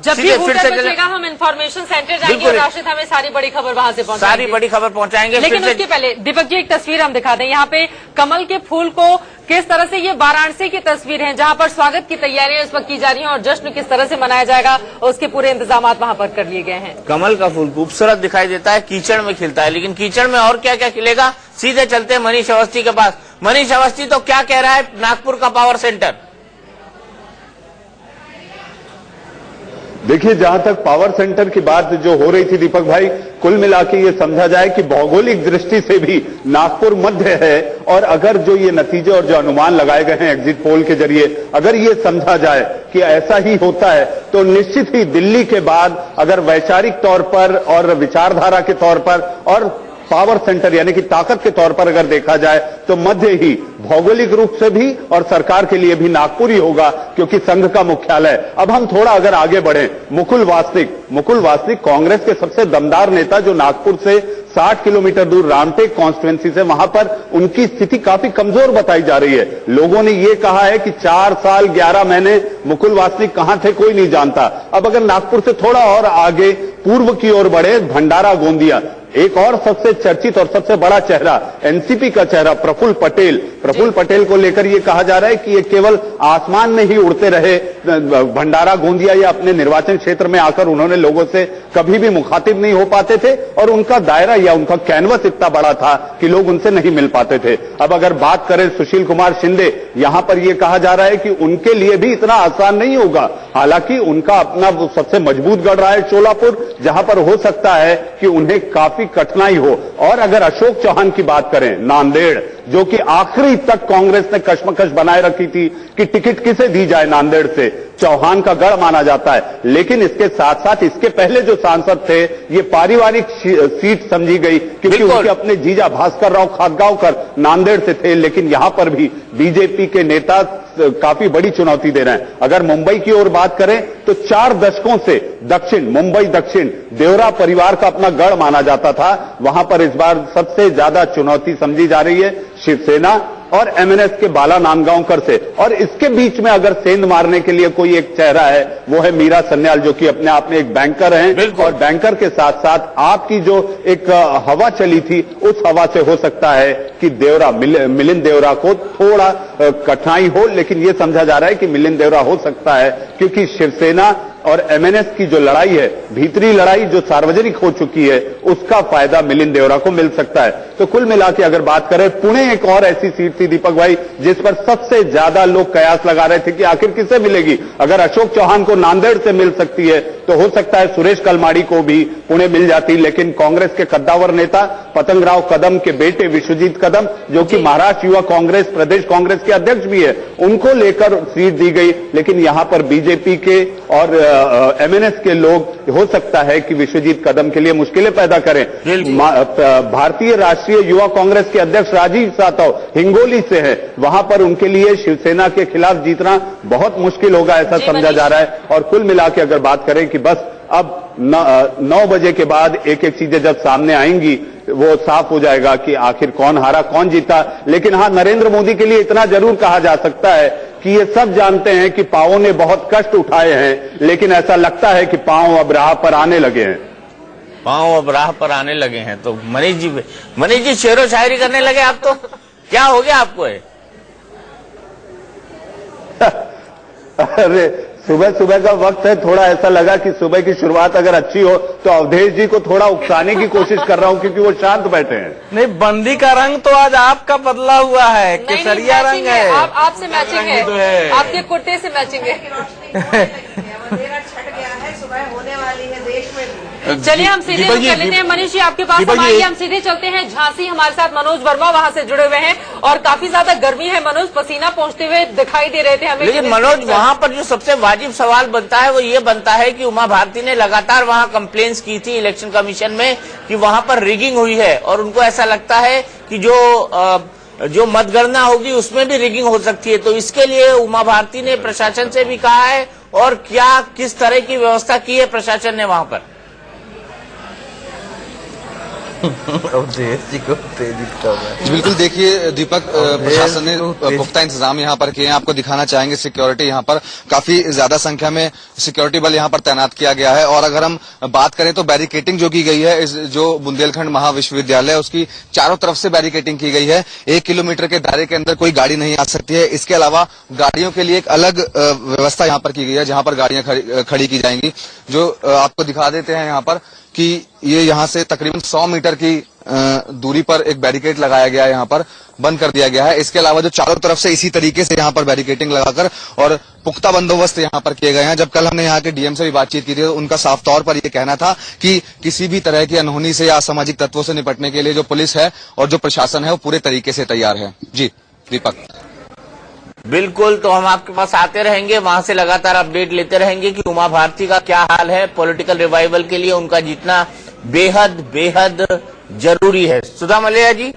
जब भी वोटर बचेगा हम इंफॉर्मेशन सेंटर जाएंगे और राशिद हमें सारी बड़ी खबर वहां से पहुंचाएंगे। सारी बड़ी खबर पहुंचाएंगे। लेकिन उसके पहले दीपक जी एक तस्वीर हम दिखा दें। यहाँ पे कमल के फूल को किस तरह से, ये वाराणसी की तस्वीर है जहां पर स्वागत की तैयारियां इस वक्त की जा रही हैं और जश्न किस तरह से मनाया जाएगा उसके पूरे इंतजाम वहां पर कर लिए गए हैं। कमल का फूल खूबसूरत दिखाई देता है, कीचड़ में खिलता है, लेकिन कीचड़ में और क्या क्या खिलेगा, सीधे चलते हैं मनीष अवस्थी के पास। मनीष अवस्थी तो क्या कह रहा है नागपुर का पावर सेंटर? देखिए, जहां तक पावर सेंटर की बात जो हो रही थी दीपक भाई, कुल मिला के ये समझा जाए कि भौगोलिक दृष्टि से भी नागपुर मध्य है। और अगर जो ये नतीजे और जो अनुमान लगाए गए हैं एग्जिट पोल के जरिए, अगर ये समझा जाए कि ऐसा ही होता है तो निश्चित ही दिल्ली के बाद अगर वैचारिक तौर पर और विचारधारा के तौर पर और पावर सेंटर यानी कि ताकत के तौर पर अगर देखा जाए तो मध्य ही भौगोलिक रूप से भी और सरकार के लिए भी नागपुर ही होगा, क्योंकि संघ का मुख्यालय। अब हम थोड़ा अगर आगे बढ़े, मुकुल वासनिक कांग्रेस के सबसे दमदार नेता जो नागपुर से 60 किलोमीटर दूर रामटेक कॉन्स्टिट्यूएंसी से, वहां पर उनकी स्थिति काफी कमजोर बताई जा रही है। लोगों ने यह कहा है कि 4 साल 11 महीने मुकुल वासनिक कहां थे कोई नहीं जानता। अब अगर नागपुर से थोड़ा और आगे पूर्व की ओर बढ़े, भंडारा गोंदिया, एक और सबसे चर्चित और सबसे बड़ा चेहरा एनसीपी का चेहरा प्रफुल्ल पटेल को लेकर यह कहा जा रहा है कि ये केवल आसमान में ही उड़ते रहे। भंडारा गोंदिया या अपने निर्वाचन क्षेत्र में आकर उन्होंने लोगों से कभी भी मुखातिब नहीं हो पाते थे और उनका दायरा या उनका कैनवस इतना बड़ा था कि लोग उनसे नहीं मिल पाते थे। अब अगर बात करें सुशील कुमार शिंदे, यहां पर यह कहा जा रहा है कि उनके लिए भी इतना आसान नहीं होगा। हालांकि उनका अपना सबसे मजबूत गढ़ रहा है शोलापुर, जहां पर हो सकता है कि उन्हें काफी कठिनाई हो। और अगर अशोक चौहान की बात करें, नांदेड़, जो कि आखिरी तक कांग्रेस ने कश्मकश बनाए रखी थी कि टिकट किसे दी जाए, नांदेड़ से चौहान का गढ़ माना जाता है। लेकिन इसके साथ साथ इसके पहले जो सांसद थे, ये पारिवारिक सीट समझी गई, क्योंकि उनके अपने जीजा भास्कर राव खातगांवकर नांदेड़ से थे। लेकिन यहां पर भी बीजेपी के नेता काफी बड़ी चुनौती दे रहे हैं। अगर मुंबई की ओर बात करें तो 4 दशकों से मुंबई दक्षिण देवरा परिवार का अपना गढ़ माना जाता था। वहां पर इस बार सबसे ज्यादा चुनौती समझी जा रही है शिवसेना और एमएनएस के बाला नांदगांवकर से। और इसके बीच में अगर सेंध मारने के लिए कोई एक चेहरा है, वो है मीरा सन्याल, जो कि अपने आप में एक बैंकर हैं। और बैंकर के साथ साथ आपकी जो एक हवा चली थी, उस हवा से हो सकता है कि मिलिंद देवरा को थोड़ा कठिनाई हो। लेकिन यह समझा जा रहा है कि मिलिंद देवरा हो सकता है, क्योंकि शिवसेना और एमएनएस की जो लड़ाई है, भीतरी लड़ाई जो सार्वजनिक हो चुकी है, उसका फायदा मिलिंद देवरा को मिल सकता है। तो कुल मिला के अगर बात करें, पुणे एक और ऐसी सीट थी दीपक भाई, जिस पर सबसे ज्यादा लोग कयास लगा रहे थे कि आखिर किसे मिलेगी। अगर अशोक चौहान को नांदेड़ से मिल सकती है तो हो सकता है सुरेश कलमाड़ी को भी पुणे मिल जाती। लेकिन कांग्रेस के कद्दावर नेता पतंगराव कदम के बेटे विश्वजीत कदम, जो कि महाराष्ट्र युवा कांग्रेस प्रदेश कांग्रेस के अध्यक्ष भी है, उनको लेकर सीट दी गई। लेकिन यहां पर बीजेपी के और एमएनएस के लोग हो सकता है कि विश्वजीत कदम के लिए मुश्किलें पैदा करें। भारतीय राष्ट्रीय युवा कांग्रेस के अध्यक्ष राजीव सातव हिंगोली से है, वहां पर उनके लिए शिवसेना के खिलाफ जीतना बहुत मुश्किल होगा, ऐसा समझा जा रहा है। और कुल मिला के अगर बात करें कि बस अब 9 बजे के बाद एक एक चीजें जब सामने आएंगी, वो साफ हो जाएगा कि आखिर कौन हारा कौन जीता। लेकिन हाँ, नरेंद्र मोदी के लिए इतना जरूर कहा जा सकता है कि ये सब जानते हैं कि पांवों ने बहुत कष्ट उठाए हैं, लेकिन ऐसा लगता है कि पांव अब राह पर आने लगे हैं। तो मनीष जी शेरो शायरी करने लगे आप, तो क्या हो गया आपको है? अरे सुबह का वक्त है, थोड़ा ऐसा लगा कि सुबह की शुरुआत अगर अच्छी हो तो अवधेश जी को थोड़ा उकसाने की कोशिश कर रहा हूं, क्योंकि वो शांत बैठे हैं। नहीं, बंदी का रंग तो आज आपका बदला हुआ है, केसरिया रंग है। आपसे मैचिंग है, आपके कुर्ते से मैचिंग है। छट गया है, सुबह होने वाली है देश में। चलिए हम सीधे कर लेते हैं। मनीष जी आपके पास हम आइए, हम सीधे चलते हैं झांसी। हमारे साथ मनोज वर्मा वहां से जुड़े हुए हैं और काफी ज्यादा गर्मी है मनोज, पसीना पहुंचते हुए दिखाई दे रहे थे हमें। लेकिन मनोज, वहां पर जो सबसे वाजिब सवाल बनता है वो ये बनता है कि उमा भारती ने लगातार वहां कंप्लेंट्स की थी इलेक्शन कमीशन में कि वहां पर रिगिंग हुई है, और उनको ऐसा लगता है कि जो मतगणना होगी उसमें भी रिगिंग हो सकती है। तो इसके लिए उमा भारती ने प्रशासन से भी कहा है, और क्या किस तरह की व्यवस्था की है प्रशासन ने वहां पर? जी बिल्कुल, देखिए दीपक, प्रशासन ने पुख्ता इंतजाम यहाँ पर किए हैं। आपको दिखाना चाहेंगे सिक्योरिटी, यहाँ पर काफी ज्यादा संख्या में सिक्योरिटी बल यहाँ पर तैनात किया गया है। और अगर हम बात करें तो बैरिकेटिंग जो की गई है, इस जो बुंदेलखंड महाविश्वविद्यालय उसकी चारों तरफ से बैरिकेटिंग की गई है। 1 किलोमीटर के दायरे के अंदर कोई गाड़ी नहीं आ सकती है। इसके अलावा गाड़ियों के लिए एक अलग व्यवस्था यहाँ पर की गई है, जहाँ पर गाड़ियां खड़ी की जाएंगी। जो आपको दिखा देते हैं यहाँ पर कि ये यहाँ से तकरीबन 100 मीटर की दूरी पर एक बैरिकेड लगाया गया है, यहाँ पर बंद कर दिया गया है। इसके अलावा जो चारों तरफ से इसी तरीके से यहाँ पर बैरिकेडिंग लगाकर और पुख्ता बंदोबस्त यहाँ पर किए गए हैं। जब कल हमने यहाँ के डीएम से भी बातचीत की थी तो उनका साफ तौर पर यह कहना था कि किसी भी तरह की अनहोनी से या असामाजिक तत्वों से निपटने के लिए जो पुलिस है और जो प्रशासन है वो पूरे तरीके से तैयार है। जी दीपक। बिल्कुल, तो हम आपके पास आते रहेंगे, वहां से लगातार अपडेट लेते रहेंगे कि उमा भारती का क्या हाल है। पॉलिटिकल रिवाइवल के लिए उनका जीतना बेहद बेहद जरूरी है। सुधा मलिया जी,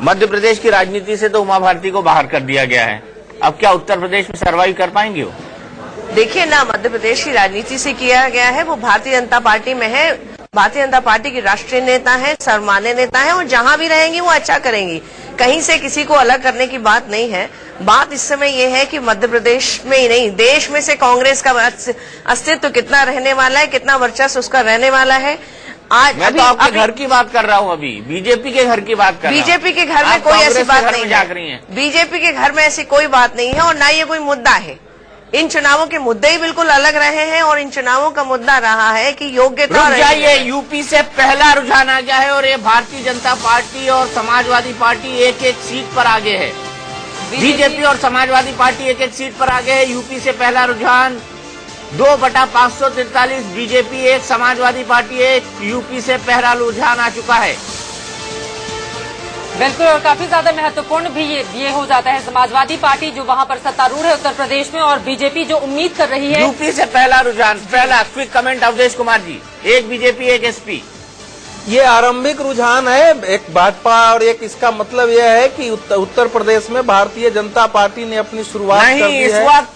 मध्य प्रदेश की राजनीति से तो उमा भारती को बाहर कर दिया गया है, अब क्या उत्तर प्रदेश में सर्वाइव कर पाएंगे वो? देखिए ना, मध्य प्रदेश की राजनीति से किया गया है, वो भारतीय जनता पार्टी में है, भारतीय जनता पार्टी की राष्ट्रीय नेता है, सर्वमान्य नेता है, और जहां भी रहेंगी वो अच्छा करेंगी। कहीं से किसी को अलग करने की बात नहीं है। बात इस समय ये है कि मध्य प्रदेश में ही नहीं, देश में से कांग्रेस का अस्तित्व कितना रहने वाला है, कितना वर्चस्व उसका रहने वाला है। आज मैं तो आपके घर की बात कर रहा हूँ, अभी बीजेपी के घर की बात कर रहा हूँ। बीजेपी के घर में कोई ऐसी बात नहीं है, बीजेपी के घर में ऐसी कोई बात नहीं है, और ना ये कोई मुद्दा है। इन चुनावों के मुद्दे ही बिल्कुल अलग रहे हैं, और इन चुनावों का मुद्दा रहा है कि योग्यता। ये यूपी से पहला रुझान आ गया है, और ये भारतीय जनता पार्टी और समाजवादी पार्टी एक एक सीट पर आगे है। बीजेपी और समाजवादी पार्टी एक एक सीट पर आगे है। यूपी से पहला रुझान 2/543, बीजेपी 1, समाजवादी पार्टी 1, यूपी से पहला रुझान आ चुका है। बिल्कुल, और काफी ज्यादा महत्वपूर्ण भी ये हो जाता है। समाजवादी पार्टी जो वहां पर सत्तारूढ़ है उत्तर प्रदेश में, और बीजेपी जो उम्मीद कर रही है। यूपी से पहला रुझान, पहला quick comment Awadhesh Kumar ji, 1 BJP 1 SP. ये आरंभिक रुझान है, एक भाजपा, और एक इसका मतलब यह है कि उत्तर प्रदेश में भारतीय जनता पार्टी ने अपनी शुरुआत कर दी है। नहीं, इस वक्त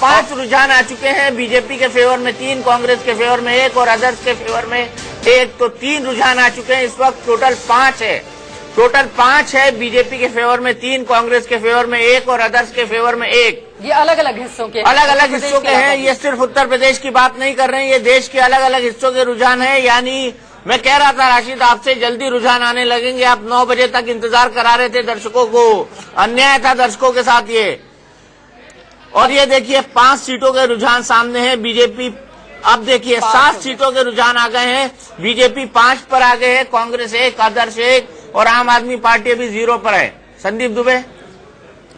5 रुझान आ चुके हैं। बीजेपी के फेवर में 3, कांग्रेस के फेवर में 1 और अदर्स के फेवर में 1, तो 3 रुझान आ चुके हैं। इस वक्त टोटल 5 है, टोटल 5 है। बीजेपी के फेवर में 3, कांग्रेस के फेवर में 1 और अदर्स के फेवर में 1। ये अलग अलग हिस्सों के हैं। ये सिर्फ उत्तर प्रदेश की बात नहीं कर रहे हैं, ये देश के अलग अलग हिस्सों के रुझान है। यानी मैं कह रहा था राशिद आपसे, जल्दी रुझान आने लगेंगे। आप 9 बजे तक इंतजार करा रहे थे दर्शकों को, अन्याय था दर्शकों के साथ ये। और ये देखिए 5 सीटों के रुझान सामने है। बीजेपी अब देखिए 7 सीटों के रुझान आ गए हैं। बीजेपी 5 पर आ गए है, कांग्रेस 1, अदर्स 1 और आम आदमी पार्टी अभी 0 पर है। संदीप दुबे,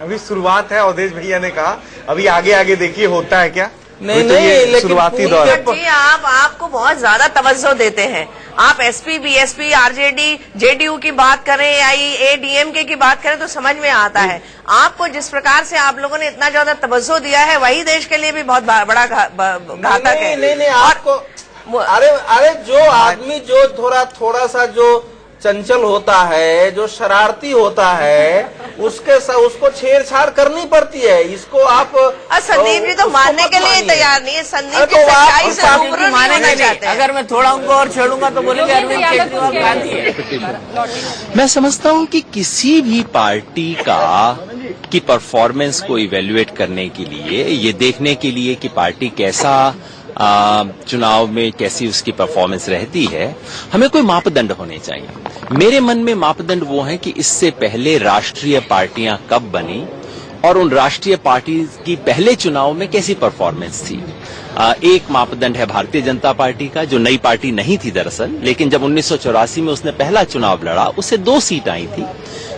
अभी शुरुआत है, अवधेश भैया ने कहा, अभी आगे आगे देखिए होता है क्या। नहीं, लेकिन शुरुआती दौर है। जी, आपको बहुत ज्यादा तवज्जो देते हैं। आप एसपी, बीएसपी, आरजेडी, जेडीयू की बात करें या एडीएमके की बात करें तो समझ में आता है। आपको जिस प्रकार से आप लोगों ने इतना ज्यादा तवज्जो दिया है, वही देश के लिए भी बहुत बड़ा घातक है। नहीं, आपको अरे जो आदमी जो थोड़ा सा जो चंचल होता है, जो शरारती होता है, उसको छेड़छाड़ करनी पड़ती है। इसको आप संदीप जी तो मानने के लिए तैयार नहीं है। संदीप की सच्चाई से रूबरू नहीं होना चाहते। अगर मैं थोड़ा उनको और छेड़ूंगा तो बोलेंगे अरविंद केजरीवाल गांधी है। मैं समझता हूं कि किसी भी पार्टी की परफॉर्मेंस को इवेल्युएट करने के लिए, ये देखने के लिए कि पार्टी कैसा चुनाव में कैसी उसकी परफॉर्मेंस रहती है, हमें कोई मापदंड होने चाहिए। मेरे मन में मापदंड वो है कि इससे पहले राष्ट्रीय पार्टियां कब बनी और उन राष्ट्रीय पार्टी की पहले चुनाव में कैसी परफॉर्मेंस थी। एक मापदंड है भारतीय जनता पार्टी का, जो नई पार्टी नहीं थी दरअसल, लेकिन जब 1984 में उसने पहला चुनाव लड़ा उसे 2 सीट आई थी,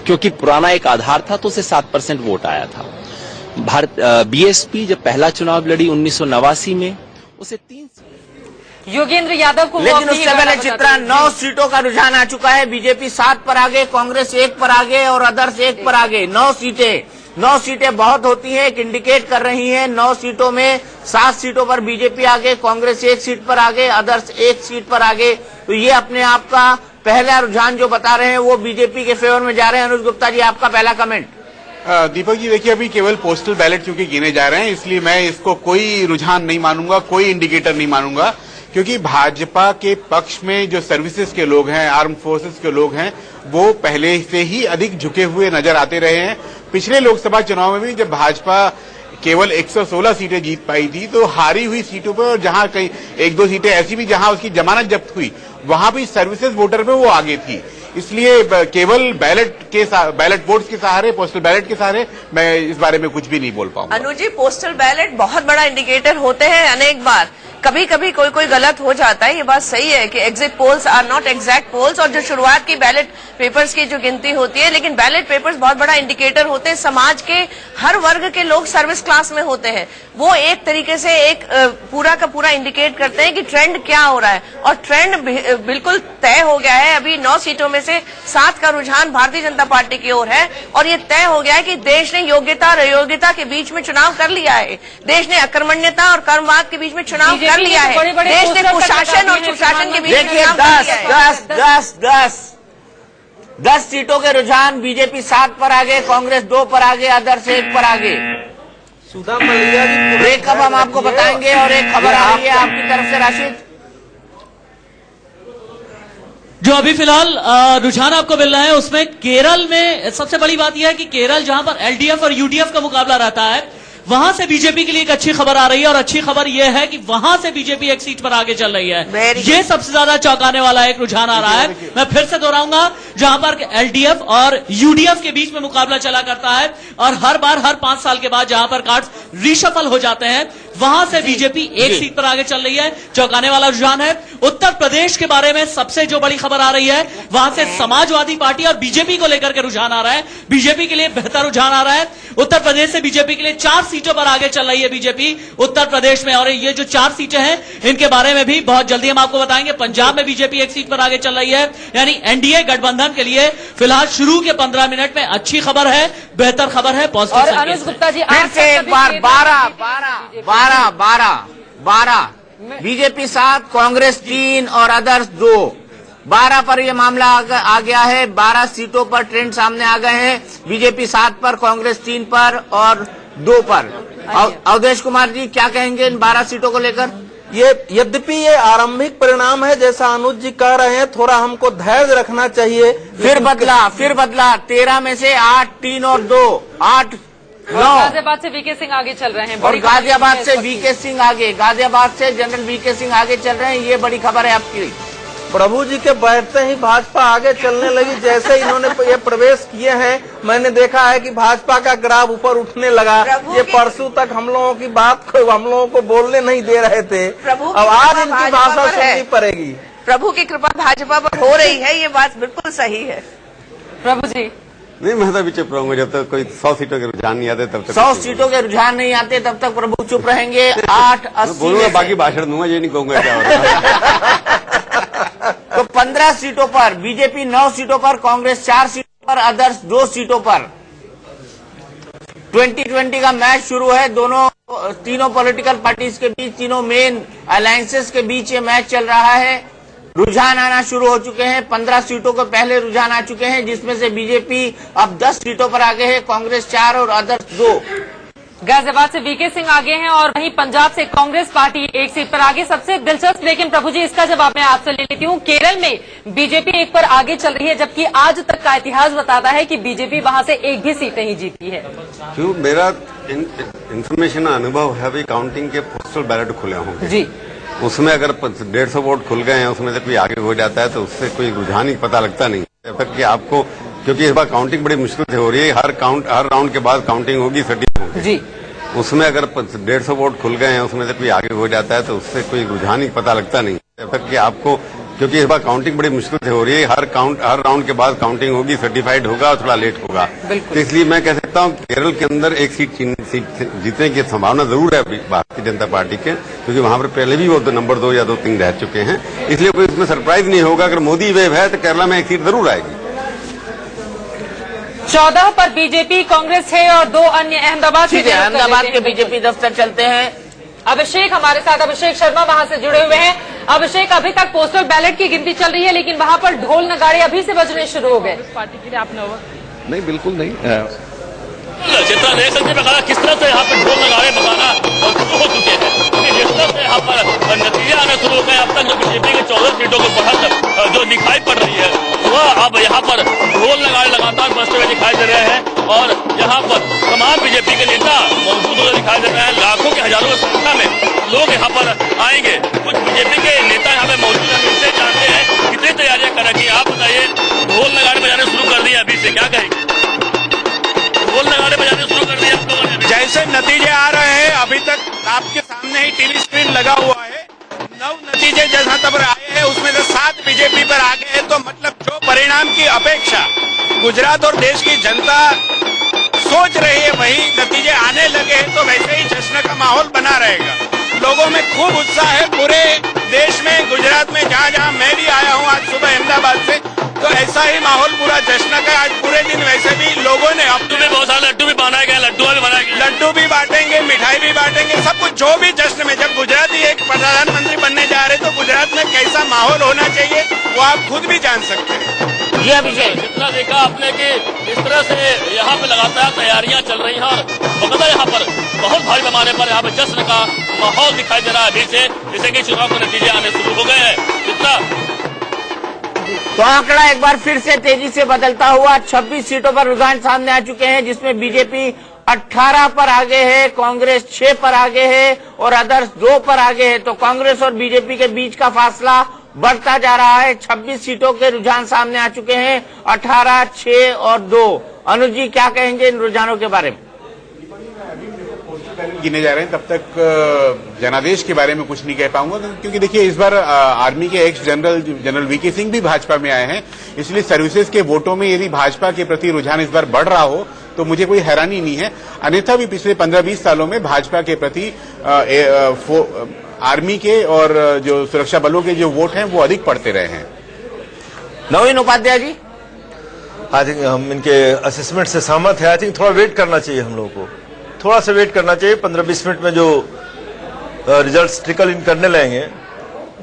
क्योंकि पुराना एक आधार था तो उसे 7% वोट आया था। बीएसपी जब पहला चुनाव लड़ी 1989 में, उसे 3 योगेंद्र यादव को, लेकिन उससे पहले चित्रा 9 सीटों का रुझान आ चुका है। बीजेपी 7 पर आगे, कांग्रेस 1 पर आगे और अदर्स 1 पर आगे। 9 सीटें बहुत होती हैं, एक इंडिकेट कर रही हैं। 9 सीटों में 7 सीटों पर बीजेपी आगे, कांग्रेस 1 सीट पर आगे, अदर्स 1 सीट पर आगे। तो ये अपने आप का पहला रुझान जो बता रहे हैं वो बीजेपी के फेवर में जा रहे हैं। अनुज गुप्ता जी, आपका पहला कमेंट। दीपक जी देखिए, अभी केवल पोस्टल बैलेट चूंकि गिने जा रहे हैं, इसलिए मैं इसको कोई रुझान नहीं मानूंगा, कोई इंडिकेटर नहीं मानूंगा, क्योंकि भाजपा के पक्ष में जो सर्विसेज के लोग हैं, आर्म फोर्सेस के लोग हैं, वो पहले से ही अधिक झुके हुए नजर आते रहे हैं। पिछले लोकसभा चुनाव में भी जब भाजपा केवल 116 सीटें जीत पाई थी, तो हारी हुई सीटों पर जहां कहीं 1-2 सीटें ऐसी भी जहां उसकी जमानत जब्त हुई, वहां भी सर्विसेज वोटर पे वो आगे थी। इसलिए केवल बैलेट वोट्स के सहारे, पोस्टल बैलेट के सहारे मैं इस बारे में कुछ भी नहीं बोल पाऊंगा। अनुज जी, पोस्टल बैलेट बहुत बड़ा इंडिकेटर होते हैं अनेक बार। कभी कभी कोई गलत हो जाता है, ये बात सही है कि exit polls are not exact polls, और जो शुरुआत की बैलेट पेपर्स की जो गिनती होती है, लेकिन बैलेट पेपर्स बहुत बड़ा इंडिकेटर होते हैं। समाज के हर वर्ग के लोग सर्विस क्लास में होते हैं, वो एक तरीके से एक पूरा का पूरा इंडिकेट करते हैं कि ट्रेंड क्या हो रहा है, और ट्रेंड बिल्कुल तय हो गया है। अभी 9 सीटों में से 7 का रुझान भारतीय जनता पार्टी की ओर है, और ये तय हो गया है कि देश ने योग्यता और अयोग्यता के बीच में चुनाव कर लिया है। देश ने अकर्मण्यता और कर्मवाद के बीच में चुनाव कर कर लिया है। देश ने कुशासन और सुशासन के बीच देखिए 10 सीटों के रुझान, बीजेपी 7 पर आगे, कांग्रेस 2 पर आगे, अदर्स 1 पर आगे। सुधा मलिया जी ब्रेकअप हम आपको बताएंगे और एक खबर आ रही है आपकी तरफ से राशिद। जो अभी फिलहाल रुझान आपको मिल रहा है उसमें केरल में सबसे बड़ी बात यह है कि केरल जहां पर एलडीएफ और यूडीएफ का मुकाबला रहता है वहां से बीजेपी के लिए एक अच्छी खबर आ रही है और अच्छी खबर यह है कि वहां से बीजेपी एक सीट पर आगे चल रही है। ये सबसे ज्यादा चौंकाने वाला एक रुझान आ रहा है। मैं फिर से दोहराऊंगा, जहां पर एलडीएफ और यूडीएफ के बीच में मुकाबला चला करता है और हर बार हर 5 साल के बाद जहां पर कार्ड्स रीशफल हो जाते हैं वहां से बीजेपी एक सीट पर आगे चल रही है। चौंकाने वाला रुझान है। उत्तर प्रदेश के बारे में सबसे जो बड़ी खबर आ रही है वहां से समाजवादी पार्टी और बीजेपी को लेकर के रुझान आ रहा है। बीजेपी के लिए बेहतर रुझान आ रहा है। उत्तर प्रदेश से बीजेपी के लिए 4 सीटों पर आगे चल रही है बीजेपी उत्तर प्रदेश में। और ये जो 4 सीटें हैं इनके बारे में भी बहुत जल्दी हम आपको बताएंगे। पंजाब में बीजेपी एक सीट पर आगे चल रही है। यानी एनडीए गठबंधन के लिए फिलहाल शुरू के 15 मिनट में अच्छी खबर है, बेहतर खबर है, पॉजिटिव। अनुज गुप्ता जी फिर से एक बार 12 बीजेपी 7, कांग्रेस 3 और अदर्स 2। 12 पर यह मामला आ गया है। 12 सीटों पर ट्रेंड सामने आ गए हैं। बीजेपी 7 पर, कांग्रेस 3 पर और 2 पर। अवधेश कुमार जी क्या कहेंगे इन 12 सीटों को लेकर? ये यद्यपि ये आरंभिक परिणाम है जैसा अनुज जी कह रहे हैं, थोड़ा हमको धैर्य रखना चाहिए। फिर बदला 13 में से 8, 3 और 2, 8, 9। गाजियाबाद से वीके सिंह आगे चल रहे हैं और गाजियाबाद से वीके सिंह आगे, गाजियाबाद से जनरल वीके सिंह आगे चल रहे हैं। ये बड़ी खबर है आपकी। प्रभु जी के बैठते ही भाजपा आगे चलने लगी। जैसे इन्होंने ये प्रवेश किए हैं मैंने देखा है कि भाजपा का ग्राफ ऊपर उठने लगा। ये परसों तक हम लोगों की बात को हम लोगों को बोलने नहीं दे रहे थे, अब आज इनकी भाषा सुननी पड़ेगी। प्रभु की कृपा भाजपा पर हो रही है, ये बात बिल्कुल सही है। प्रभु जी नहीं, मैं तो चुप रहूंगा जब तक कोई 100 सीटों के रुझान नहीं आते तब तक। 100 सीटों के रुझान नहीं आते तब तक प्रभु चुप रहेंगे। 8, 80 बोलूंगा, बाकी भाषण दूंगा, ये नहीं कहूंगा क्या हो रहा है। तो 15 सीटों पर बीजेपी, 9 सीटों पर कांग्रेस, 4 सीटों पर अदर्स, 2 सीटों पर। 2020 का मैच शुरू है। तीनों पॉलिटिकल पार्टीज के बीच, तीनों मेन अलायंसेस के बीच ये मैच चल रहा है। रुझान आना शुरू हो चुके हैं। 15 सीटों के पहले रुझान आ चुके हैं जिसमें से बीजेपी अब 10 सीटों पर आगे है, कांग्रेस 4 और अदर्स 2। गाजियाबाद से वीके सिंह आगे हैं और वहीं पंजाब से कांग्रेस पार्टी एक सीट पर आगे। सबसे दिलचस्प, लेकिन प्रभु जी इसका जवाब मैं आपसे ले लेती हूँ, केरल में बीजेपी 1 पर आगे चल रही है जबकि आज तक का इतिहास बताता है कि बीजेपी वहां से एक भी सीट नहीं जीती है। जो मेरा इन्फॉर्मेशन अनुभव है, अभी काउंटिंग के पोस्टल बैलेट खुले होंगे जी, उसमें अगर 150 वोट खुल गए हैं, उसमें से कोई आगे हो जाता है तो उससे कोई रुझान ही पता लगता नहीं। जब तक कि आपको, क्योंकि इस बार काउंटिंग बड़ी मुश्किल से हो रही है, हर राउंड के बाद काउंटिंग होगी, सटीक होगी जी, उसमें अगर 150 वोट खुल गए हैं, उसमें से कोई आगे हो जाता है तो उससे कोई रुझान ही पता लगता नहीं। जब तक कि आपको, क्योंकि इस बार काउंटिंग बड़ी मुश्किल से हो रही है, हर राउंड के बाद काउंटिंग होगी, सर्टिफाइड होगा और थोड़ा लेट होगा। तो इसलिए मैं कह सकता हूं केरल के अंदर एक सीट जीतने की संभावना जरूर है भारतीय जनता पार्टी के, क्योंकि वहां पर पहले भी वो नंबर 2 या 2-3 रह चुके हैं। इसलिए कोई इसमें सरप्राइज नहीं होगा। अगर मोदी वेव है तो केरला में एक सीट जरूर आएगी। 14 पर बीजेपी, कांग्रेस है और 2 अन्य अहमदाबाद के बीजेपी दफ्तर चलते हैं। अभिषेक हमारे साथ, अभिषेक शर्मा वहां से जुड़े हुए हैं। अभिषेक, अभी तक पोस्टल बैलेट की गिनती चल रही है लेकिन वहां पर ढोल नगाड़े अभी से बजने शुरू हो गए। पार्टी के लिए आपने नहीं, बिल्कुल नहीं। जितना देख सकते हैं किस तरह से यहाँ पर ढोल नगाड़े बजाना शुरू हो चुके हैं। जिस तरह से यहाँ पर नतीजे आने शुरू हो गए, अब तक जो बीजेपी के 14 सीटों की बढ़त जो दिखाई पड़ रही है वह अब यहाँ पर ढोल नगाड़े लगातार बजते हुए दिखाई दे रहे हैं और यहाँ पर तमाम बीजेपी के नेता मौजूद हुए दिखाई दे रहे हैं। लाखों की हजारों की संख्या में लोग यहाँ पर आएंगे। कुछ बीजेपी के नेता यहाँ पे मौजूद हैं, इनसे जानते हैं कितनी तैयारियां कर रखी है। आप बताइए, ढोल नगाड़े बजाने शुरू कर दिए अभी से, क्या कहेंगे? ढोल नगाड़े बजाने शुरू कर दिए आप लोगों ने? जैसे नतीजे आ रहे हैं, अभी तक आपके सामने ही टीवी स्क्रीन लगा हुआ है। 9 नतीजे जैसा तब आए हैं, उसमें से 7 बीजेपी पर आ गए हैं। तो मतलब जो परिणाम की अपेक्षा गुजरात और देश की जनता सोच रही है वही नतीजे आने लगे हैं, तो वैसे ही जश्न का माहौल बना रहेगा। लोगों में खूब उत्साह है पूरे देश में, गुजरात में, जहाँ जहाँ मैं भी आया हूँ आज सुबह अहमदाबाद से, तो ऐसा ही माहौल पूरा जश्न का। आज पूरे दिन वैसे भी लोगों ने लड्डू भी बहुत सारे लड्डू भी बनाए गए, लड्डू भी बनाए गए, लड्डू भी बांटेंगे, मिठाई भी बांटेंगे, सब कुछ जो भी जश्न में। जब गुजराती एक प्रधान कैसा माहौल होना चाहिए वो आप खुद भी जान सकते हैं। जी अभिषेक, जितना देखा आपने कि इस तरह से यहाँ पे लगातार तैयारियां चल रही हैं और बकायदा यहाँ पर बहुत भारी पैमाने पर यहाँ पे जश्न का माहौल दिखाई दे रहा है अभी से, जैसे कि चुनाव के नतीजे आने शुरू हो गए हैं। जितना तो आंकड़ा एक बार फिर से तेजी से बदलता हुआ 26 सीटों पर रुझान सामने आ चुके हैं, जिसमें बीजेपी 18 पर आगे है, कांग्रेस 6 पर आगे है और अदर्स 2 पर आगे है। तो कांग्रेस और बीजेपी के बीच का फासला बढ़ता जा रहा है। 26 सीटों के रुझान सामने आ चुके हैं, 18, 6 और 2। अनुज जी क्या कहेंगे इन रुझानों के बारे में? गिने जा रहे हैं तब तक जनादेश के बारे में कुछ नहीं कह पाऊंगा, क्योंकि देखिए इस बार आर्मी के एक्स जनरल वीके सिंह भी भाजपा में आए हैं, इसलिए सर्विसेज के वोटों में यदि भाजपा के प्रति रुझान इस बार बढ़ रहा हो तो मुझे कोई हैरानी नहीं है। अन्यथा भी पिछले 15-20 सालों में भाजपा के प्रति आर्मी के और जो सुरक्षा बलों के जो वोट हैं वो अधिक पड़ते रहे हैं। नवीन उपाध्याय जी, आई थिंक हम इनके असेसमेंट से सहमत है। आई थिंक थोड़ा वेट करना चाहिए, हम लोगों को थोड़ा सा वेट करना चाहिए। 15-20 मिनट में जो रिजल्ट्स ट्रिकल इन करने लगेंगे,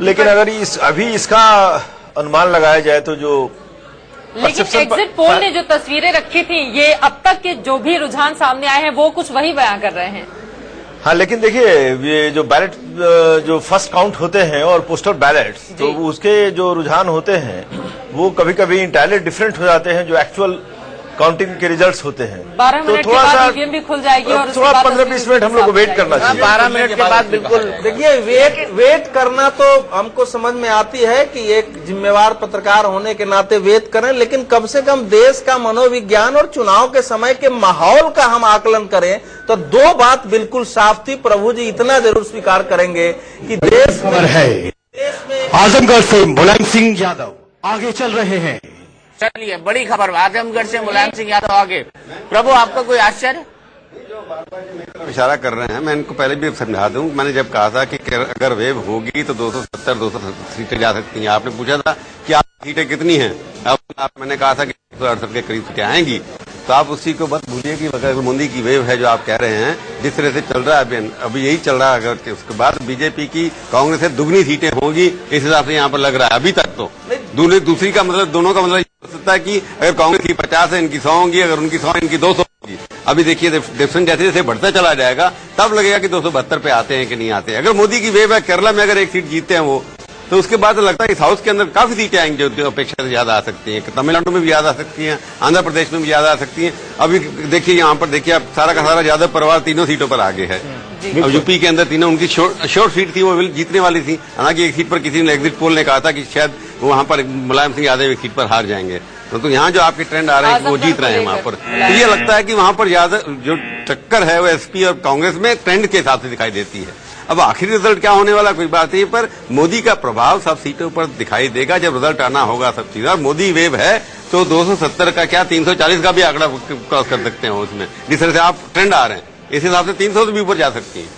लेकिन अगर अभी इसका अनुमान लगाया जाए तो जो लेकिन एग्जिट पोल ने जो तस्वीरें रखी थी, ये अब तक के जो भी रुझान सामने आए हैं वो कुछ वही बयां कर रहे हैं। हाँ, लेकिन देखिए ये जो बैलेट जो फर्स्ट काउंट होते हैं और पोस्टल बैलेट्स, तो उसके जो रुझान होते हैं वो कभी कभी इंटायरली डिफरेंट हो जाते हैं जो एक्चुअल काउंटिंग के रिजल्ट्स होते हैं। 12 मिनट के बाद ईवीएम भी खुल जाएगी और थोड़ा 15-20 मिनट हम लोग को वेट करना चाहिए। 12 मिनट के बाद बिल्कुल। देखिए वेट करना तो हमको समझ में आती है कि एक जिम्मेवार पत्रकार होने के नाते वेट करें, लेकिन कम से कम देश का मनोविज्ञान और चुनाव के समय के माहौल का हम आकलन करें तो 2 बात बिल्कुल साफ थी। प्रभु जी इतना जरूर स्वीकार करेंगे कि देश में आजमगढ़ से मुलायम सिंह यादव आगे चल रहे हैं। चलिए बड़ी खबर, आजमगढ़ से मुलायम सिंह यादव आगे। प्रभु आपका कोई आश्चर्य? इशारा कर रहे हैं, मैं इनको पहले भी समझा दूं, मैंने जब कहा था कि अगर वेव होगी तो 270-260 सीटें जा सकती हैं। आपने पूछा था कि आप सीटें कितनी हैं, अब मैंने कहा था कि 168 के करीब सीटें आएंगी। तो आप उसी को मत भूलिए कि अगर मोदी की वेव है जो आप कह रहे हैं, जिस तरह से चल रहा है अभी यही चल रहा है, अगर उसके बाद बीजेपी की कांग्रेस से दुगनी सीटें होंगी इस हिसाब से यहाँ पर लग रहा है अभी तक। तो दूसरी का मतलब, दोनों का मतलब हो सकता है कि अगर कांग्रेस की 50 है इनकी 100 होंगी, अगर उनकी 100 इनकी 200 होगी। अभी देखिए डिफरेंस जैसे जैसे बढ़ता चला जाएगा तब लगेगा कि 272 पे आते हैं कि नहीं आते। अगर मोदी की वेव है, केरला में अगर एक सीट जीतते हैं वो, तो उसके बाद लगता है इस हाउस के अंदर काफी सीटें आएंगी जो अपेक्षा से ज्यादा आ सकती हैं। तमिलनाडु में भी ज्यादा आ सकती हैं, आंध्र प्रदेश में भी ज्यादा आ सकती हैं। अभी देखिए यहाँ पर देखिए आप सारा का सारा यादव परिवार 3 सीटों पर आगे है। अब यूपी के अंदर तीनों उनकी शॉर्ट सीट थी, वो जीतने वाली थी। हालांकि एक सीट पर किसी ने एग्जिट पोल ने कहा था कि शायद वहां पर मुलायम सिंह यादव एक सीट पर हार जाएंगे। तो यहाँ जो आपके ट्रेंड आ रहे हैं वो जीत रहे हैं वहां पर। तो ये लगता है कि वहां पर ज्यादा जो टक्कर है वो एसपी और कांग्रेस में ट्रेंड के हिसाब से दिखाई देती है। अब आखिरी रिजल्ट क्या होने वाला कोई बात नहीं, पर मोदी का प्रभाव सब सीटों पर दिखाई देगा जब रिजल्ट आना होगा सब चीजें। मोदी वेव है तो 270 का क्या 340 का भी आंकड़ा क्रॉस कर सकते हैं उसमें, जिस तरह से आप ट्रेंड आ रहे हैं इस हिसाब से 300 से भी ऊपर जा सकती है।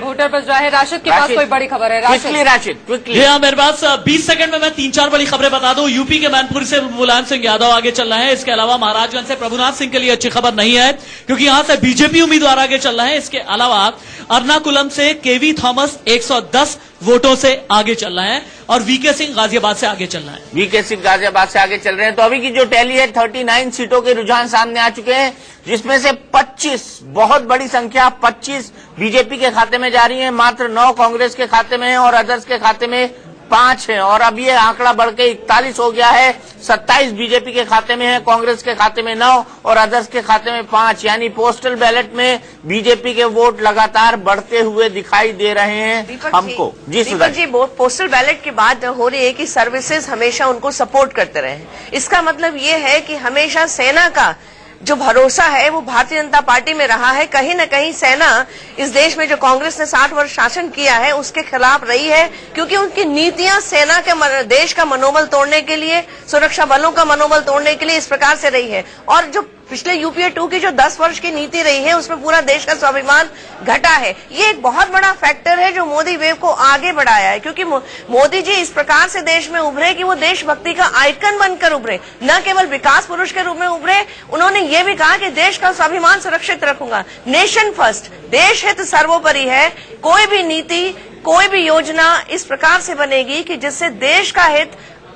वोटर बच रहा है। राशिद के पास कोई बड़ी खबर है? राशिद जी हाँ, मेरे पास 20 सेकंड में मैं 3-4 बड़ी खबरें बता दूं। यूपी के मैनपुर से मुलायम सिंह यादव आगे चल रहे हैं। इसके अलावा महाराजगंज से प्रभुनाथ सिंह के लिए अच्छी खबर नहीं है क्योंकि यहां से बीजेपी उम्मीदवार आगे चल रहे हैं। इसके अलावा अर्नाकुलम से केवी थॉमस 110 वोटों से आगे चल रहे हैं और वीके सिंह गाजियाबाद से आगे चल रहे हैं। वीके सिंह गाजियाबाद से आगे चल रहे हैं। तो अभी की जो टैली है 39 सीटों के रुझान सामने आ चुके हैं, जिसमें से 25, बहुत बड़ी संख्या 25 बीजेपी के खाते में जा रही है, मात्र 9 कांग्रेस के खाते में है और अदर्स के खाते में 5 है। और अब ये आंकड़ा बढ़ के 41 हो गया है। 27 बीजेपी के खाते में है, कांग्रेस के खाते में 9 और अदर्स के खाते में 5। यानी पोस्टल बैलेट में बीजेपी के वोट लगातार बढ़ते हुए दिखाई दे रहे हैं हमको। दीपक जी, पोस्टल बैलेट की बात हो रही है कि सर्विसेज हमेशा उनको सपोर्ट करते रहे। इसका मतलब ये है कि हमेशा सेना का जो भरोसा है वो भारतीय जनता पार्टी में रहा है। कहीं न कहीं सेना इस देश में जो कांग्रेस ने 60 वर्ष शासन किया है उसके खिलाफ रही है, क्योंकि उनकी नीतियां सेना के देश का मनोबल तोड़ने के लिए, सुरक्षा बलों का मनोबल तोड़ने के लिए इस प्रकार से रही है। और जो पिछले यूपीए 2 की जो 10 वर्ष की नीति रही है उसमें पूरा देश का स्वाभिमान घटा है। ये एक बहुत बड़ा फैक्टर है जो मोदी वेव को आगे बढ़ाया है, क्योंकि मोदी जी इस प्रकार से देश में उभरे कि वो देशभक्ति का आइकन बनकर उभरे, न केवल विकास पुरुष के रूप में उभरे। उन्होंने ये भी कहा कि देश का स्वाभिमान सुरक्षित रखूंगा। नेशन फर्स्ट, देश हित सर्वोपरि है। कोई भी नीति कोई भी योजना इस प्रकार से बनेगी कि जिससे देश का हित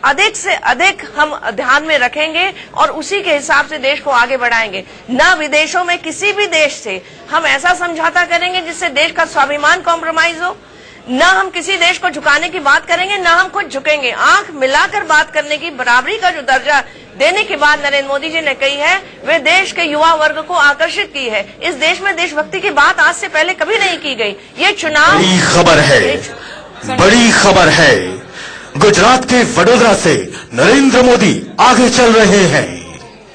अधिक से अधिक हम ध्यान में रखेंगे और उसी के हिसाब से देश को आगे बढ़ाएंगे। न विदेशों में किसी भी देश से हम ऐसा समझौता करेंगे जिससे देश का स्वाभिमान कॉम्प्रोमाइज हो, न हम किसी देश को झुकाने की बात करेंगे, न हम खुद झुकेंगे। आंख मिलाकर बात करने की, बराबरी का जो दर्जा देने की बात नरेंद्र मोदी जी ने कही है, वे देश के युवा वर्ग को आकर्षित की है। इस देश में देशभक्ति की बात आज से पहले कभी नहीं की गई। ये चुनाव बड़ी खबर है, बड़ी खबर है। गुजरात के वडोदरा से नरेंद्र मोदी आगे चल रहे हैं।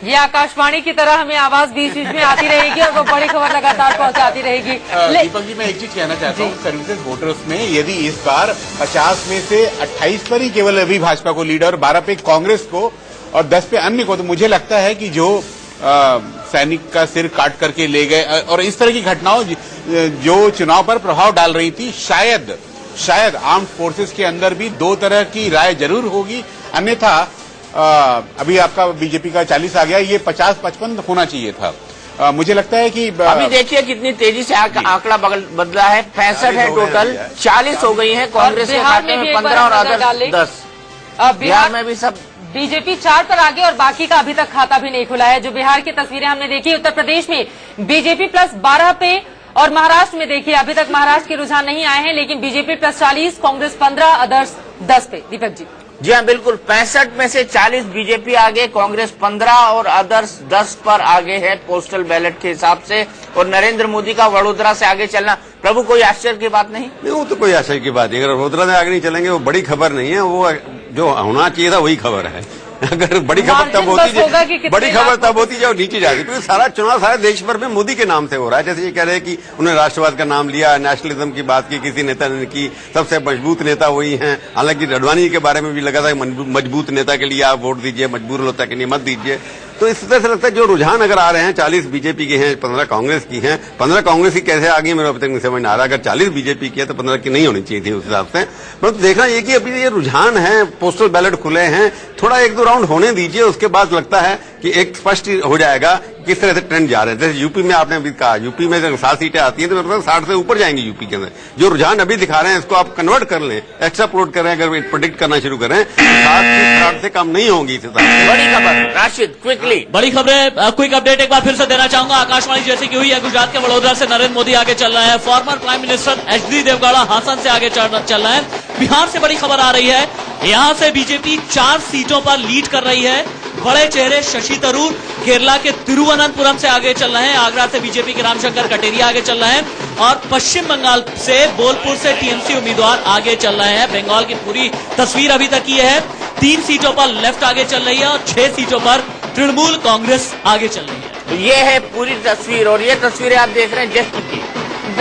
ये आकाशवाणी की तरह हमें आवाज बीच बीच में आती रहेगी और वो बड़ी खबर लगातार पहुंचाती रहेगी। दीपक जी, मैं एक चीज कहना चाहता हूँ, सर्विसेज वोटर्स में यदि इस बार 50 में से 28 पर ही केवल अभी भाजपा को लीड और 12 पे कांग्रेस को और 10 पे अन्य को, तो मुझे लगता है कि जो सैनिक का सिर काट करके ले गए और इस तरह की घटनाओं जो चुनाव पर प्रभाव डाल रही थी, शायद आर्म्ड फोर्सेस के अंदर भी दो तरह की राय जरूर होगी। अन्यथा अभी आपका बीजेपी का 40 आ गया, ये 50-55 होना चाहिए था। मुझे लगता है कि अभी देखिए कितनी तेजी से आंकड़ा बदला है। 65 है टोटल, 40 हो गई है कांग्रेस के खाते में 15 और अदर 10। बिहार में भी सब बीजेपी 4 पर आगे और बाकी का अभी तक खाता भी नहीं खुला है। जो बिहार की तस्वीरें हमने देखी, उत्तर प्रदेश में बीजेपी प्लस 12 पे और महाराष्ट्र में देखिए अभी तक महाराष्ट्र के रुझान नहीं आए हैं, लेकिन बीजेपी प्लस 40, कांग्रेस 15, अदर्स 10 पे। दीपक जी। जी हाँ, बिल्कुल 65 में से 40 बीजेपी आगे, कांग्रेस 15 और अदर्स 10 पर आगे है पोस्टल बैलेट के हिसाब से। और नरेंद्र मोदी का वडोदरा से आगे चलना, प्रभु कोई आश्चर्य की बात नहीं? नहीं, वो तो कोई आश्चर्य की बात नहीं। अगर वडोदरा में आगे नहीं चलेंगे वो बड़ी खबर नहीं है, वो जो होना चाहिए था वही खबर है। अगर बड़ी खबर तब होती जब नीचे जाती, क्योंकि सारा चुनाव सारे देश भर में मोदी के नाम से हो रहा है। जैसे ये कह रहे हैं कि उन्होंने राष्ट्रवाद का नाम लिया, नेशनलिज्म की बात की, किसी नेता ने की, सबसे मजबूत नेता वही हैं। हालांकि अडवाणी के बारे में भी लगा था मजबूत नेता के लिए आप वोट दीजिए, मजबूर नेता के लिए मत दीजिए। तो इस तरह से लगता है जो रुझान अगर आ रहे हैं, 40 बीजेपी के हैं, 15 कांग्रेस की हैं। 15 कांग्रेस की कैसे आ गई मेरे अभी तक नहीं समझ आ रहा। अगर 40 बीजेपी की है तो 15 की नहीं होनी चाहिए थी उस हिसाब से। मतलब देखना ये कि अभी ये रुझान है, पोस्टल बैलेट खुले हैं, थोड़ा 1-2 राउंड होने दीजिए, उसके बाद लगता है कि एक स्पष्ट हो जाएगा किस तरह से ट्रेंड जा रहे हैं। जैसे यूपी में आपने अभी कहा, यूपी में जब 7 सीटें आती हैं तो मेरे 60 से ऊपर जाएंगी यूपी के अंदर। जो रुझान अभी दिखा रहे हैं इसको आप कन्वर्ट कर लें, एक्स्ट्रा प्लॉट करें, अगर प्रेडिक्ट करना शुरू करें, 60 से कम नहीं होंगी। बड़ी खबर राशिद, क्विकली बड़ी खबरें, क्विक अपडेट एक बार फिर से देना चाहूंगा। आकाशवाणी जैसे की हुई है, गुजरात के वडोदरा से नरेंद्र मोदी आगे चल रहे हैं। Former prime minister HD Deve Gowda Hassan से आगे चल रहे हैं। बिहार से बड़ी खबर आ रही है, यहां से बीजेपी 4 सीटों पर लीड कर रही है। बड़े चेहरे शशि थरूर केरला के तिरुवनंतपुरम से आगे चल रहे हैं। आगरा से बीजेपी के रामशंकर कटेरिया आगे चल रहे हैं और पश्चिम बंगाल से बोलपुर से टीएमसी उम्मीदवार आगे चल रहे हैं। बंगाल की पूरी तस्वीर अभी तक ये है, 3 सीटों पर लेफ्ट आगे चल रही है और 6 सीटों पर तृणमूल कांग्रेस आगे चल रही है। तो ये है पूरी तस्वीर और ये तस्वीरें आप देख रहे हैं जश्न की।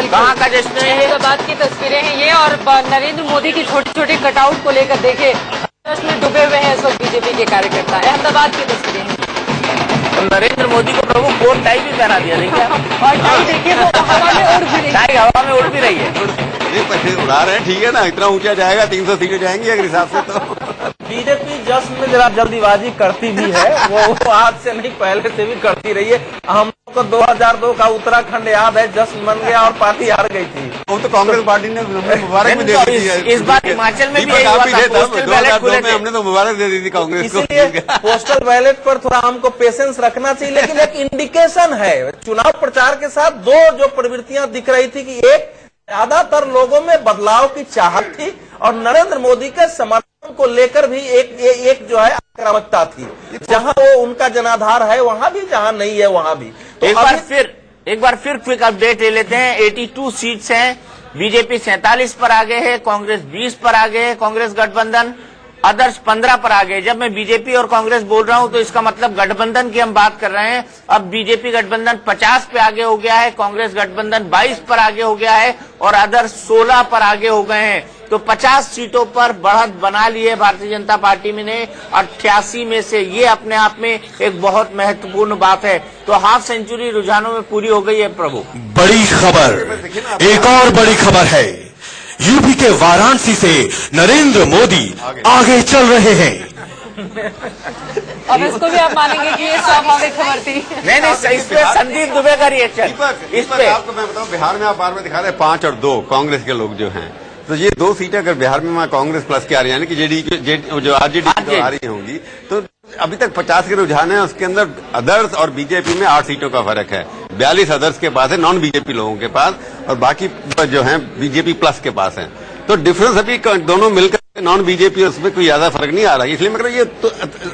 कहाँ का जश्न है? अहमदाबाद की तस्वीरें हैं ये, और नरेंद्र मोदी की छोटी छोटी कटआउट को लेकर देखे में डूबे हुए हैं इस वक्त बीजेपी के कार्यकर्ता। अहमदाबाद की तस्वीरें हैं। तो नरेंद्र मोदी को प्रभु कोट टाई भी पहना दिया, देखिए और टाई देखिए वो हवा में उड़ भी रही है। टाई हवा में उड़ भी रही है। उड़ा रहे हैं, ठीक है ना, इतना ऊंचा जाएगा, 300 सीटें जाएंगी अगर हिसाब से। तो बीजेपी जश्न में जरा जल्दीबाजी करती भी है, वो आज से नहीं पहले से भी करती रही है। हम लोग को 2002 का उत्तराखंड याद है, जश्न बन गया और पार्टी हार गई थी। वो तो कांग्रेस पार्टी ने मुबारक भी दे दी थी। इस बार हिमाचल में भी हमने तो मुबारक दे दी थी कांग्रेस को। इसलिए पोस्टल बैलेट पर थोड़ा हमको पेशेंस रखना चाहिए, लेकिन एक इंडिकेशन है। चुनाव प्रचार के साथ 2 जो प्रवृत्तियां दिख रही थी कि एक, ज्यादातर लोगों में बदलाव की चाहत थी और नरेंद्र मोदी के समर्थन को लेकर भी एक जो है आक्रामकता थी। जहां वो उनका जनाधार है वहां भी, जहां नहीं है वहां भी। तो एक बार फिर क्विक अपडेट ले लेते हैं। 82 सीट्स हैं, बीजेपी 47 पर आगे है, कांग्रेस 20 पर आगे है, कांग्रेस गठबंधन अदर्स 15 पर आगे। जब मैं बीजेपी और कांग्रेस बोल रहा हूं तो इसका मतलब गठबंधन की हम बात कर रहे हैं। अब बीजेपी गठबंधन 50 पे आगे हो गया है, कांग्रेस गठबंधन 22 पर आगे हो गया है और अदर्स 16 पर आगे हो गए हैं। तो 50 सीटों पर बढ़त बना ली है भारतीय जनता पार्टी में ने 88 में से। ये अपने आप में एक बहुत महत्वपूर्ण बात है। तो हाफ सेंचुरी रुझानों में पूरी हो गई है प्रभु। बड़ी खबर, एक और बड़ी खबर है, यूपी के वाराणसी से नरेंद्र मोदी आगे चल रहे हैं। अब इसको भी आप मानेंगे कि ये स्वाभाविक खबर थी? नहीं, इस पे संदीप दुबे का रिएक्शन। इस पे आपको मैं बताऊं, बिहार में आप बार में दिखा रहे हैं 5 और 2 कांग्रेस के लोग जो हैं, तो ये 2 सीटें अगर बिहार में कांग्रेस प्लस की आ रही है, यानी कि जो आरजेडी आ रही होंगी, तो अभी तक 50 के रुझान है, उसके अंदर अदर्स और बीजेपी में 8 सीटों का फर्क है। 42 अदर्स के पास है, नॉन बीजेपी लोगों के पास, और बाकी जो है बीजेपी प्लस के पास है। तो डिफरेंस अभी दोनों मिलकर नॉन बीजेपी उसमें कोई ज्यादा फर्क नहीं आ रहा है। इसलिए मैं कह रहा हूं ये तो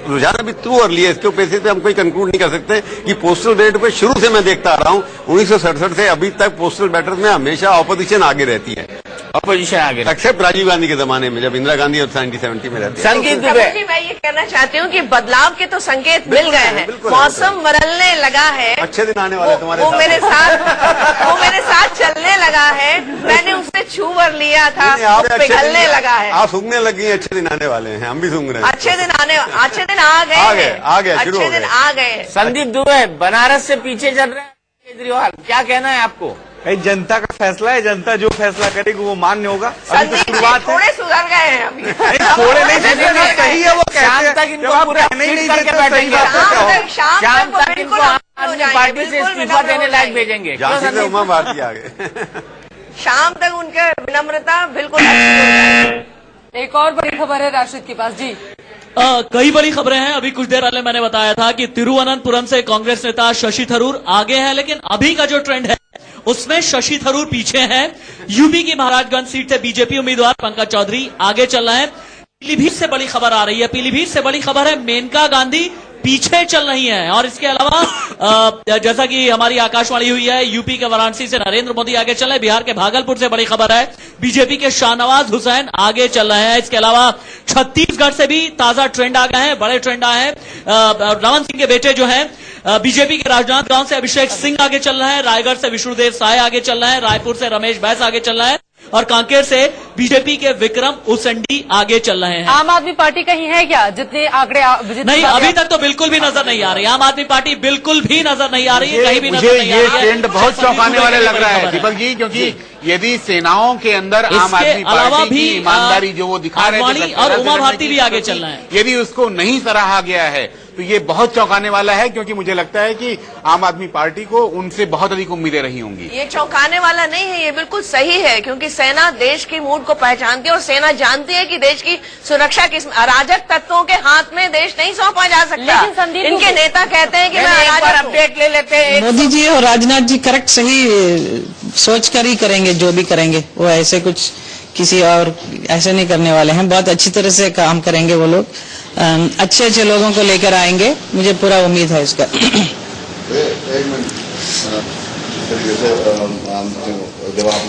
रुझान अभी टू अर्ली है, इसके बेसिस पे हम कोई कंक्लूड नहीं कर सकते कि पोस्टल बैलेट पे शुरू से मैं देखता आ रहा हूं 1967 से अभी तक पोस्टल बैलेट में हमेशा ऑपोजिशन आगे रहती है, अपोजिशन आगे, एक्सेप्ट राजीव गांधी के जमाने में जब इंदिरा गांधी और 1970 में रहती है। संकेत दुबे, मैं ये कहना चाहती हूँ कि बदलाव के तो संकेत मिल गए हैं, मौसम बदलने लगा है, अच्छे दिन आने वाले तुम्हारे वो मेरे साथ चलने लगा है, मैंने उससे छू भर लिया था, पिघलने लगा है। आप सूंघने लगी, अच्छे दिन आने वाले हैं, हम भी सूंघ रहे हैं। अच्छे दिन आ गए, अच्छे दिन आ गए। संदीप दुबे, बनारस से पीछे चल रहे हैं केजरीवाल, क्या कहना है आपको? जनता का फैसला है, जनता जो फैसला करेगी वो मान्य होगा। अभी तो शुरुआत थोड़े सुधर गए हैं अभी, थोड़े नहीं, सही है वो शाम तक इनको पूरा फिट करके बैठेंगे, शाम तक इनको आदमी पार्टी से इस्तीफा देने लायक भेजेंगे। उमा भारती आ गए। शाम तक उनके विनम्रता बिल्कुल अच्छी हो जाएगी। एक और बड़ी खबर है राशिद के पास जी। कई बड़ी खबरें हैं। अभी कुछ देर पहले मैंने बताया था कि तिरुवनंतपुरम से कांग्रेस नेता शशि थरूर आगे हैं, लेकिन अभी का जो ट्रेंड है उसमें शशि थरूर पीछे हैं। यूपी की महाराजगंज सीट से बीजेपी उम्मीदवार पंकज चौधरी आगे चल रहे हैं। पीलीभीत से बड़ी खबर आ रही है, पीलीभीत से बड़ी खबर है मेनका गांधी पीछे चल रही हैं। और इसके अलावा जैसा कि हमारी आकाशवाणी हुई है, यूपी के वाराणसी से नरेंद्र मोदी आगे चल रहे हैं। बिहार के भागलपुर से बड़ी खबर है, बीजेपी के शाहनवाज हुसैन आगे चल रहे हैं। इसके अलावा छत्तीसगढ़ से भी ताजा ट्रेंड आ गए हैं, बड़े ट्रेंड आए हैं। रमन सिंह के बेटे जो हैं बीजेपी के राजनांदगांव से अभिषेक सिंह आगे चल रहे हैं, रायगढ़ से विष्णुदेव साय आगे चल रहे हैं, रायपुर से रमेश बैस आगे चल रहे हैं, और कांकेर से बीजेपी के विक्रम उसेंडी आगे चल रहे हैं। आम आदमी पार्टी कहीं है क्या जितने आंकड़े नहीं, अभी तक तो बिल्कुल भी नजर नहीं आ रही। आम आदमी पार्टी बिल्कुल भी नजर नहीं आ रही है, कहीं भी नजर नहीं आ रही है। ये ट्रेंड बहुत चौंकाने वाले लग रहा है दीपक जी, क्योंकि यदि सेनाओं के अंदर आम आदमी पार्टी की ईमानदारी जो वो दिखा रहे थे और उमा भारती भी आगे चल रहे हैं, यदि उसको नहीं सराहा गया है तो ये बहुत चौंकाने वाला है, क्योंकि मुझे लगता है कि आम आदमी पार्टी को उनसे बहुत अधिक उम्मीदें रही होंगी। ये चौंकाने वाला नहीं है, ये बिल्कुल सही है, क्योंकि सेना देश की मूड को पहचानती है और सेना जानती है कि देश की सुरक्षा किस अराजक तत्वों के हाथ में देश नहीं सौंपा जा सकता। इनके नेता कहते हैं कि मैं अराजक अपडेट ले लेते हैं। मोदी जी और राजनाथ जी करेक्ट सही सोच कर ही करेंगे, जो भी करेंगे वो ऐसे कुछ किसी और ऐसे नहीं करने वाले हैं। बहुत अच्छी तरह से काम करेंगे वो लोग, अच्छे अच्छे लोगों को लेकर आएंगे, मुझे पूरा उम्मीद है इसका। जब आप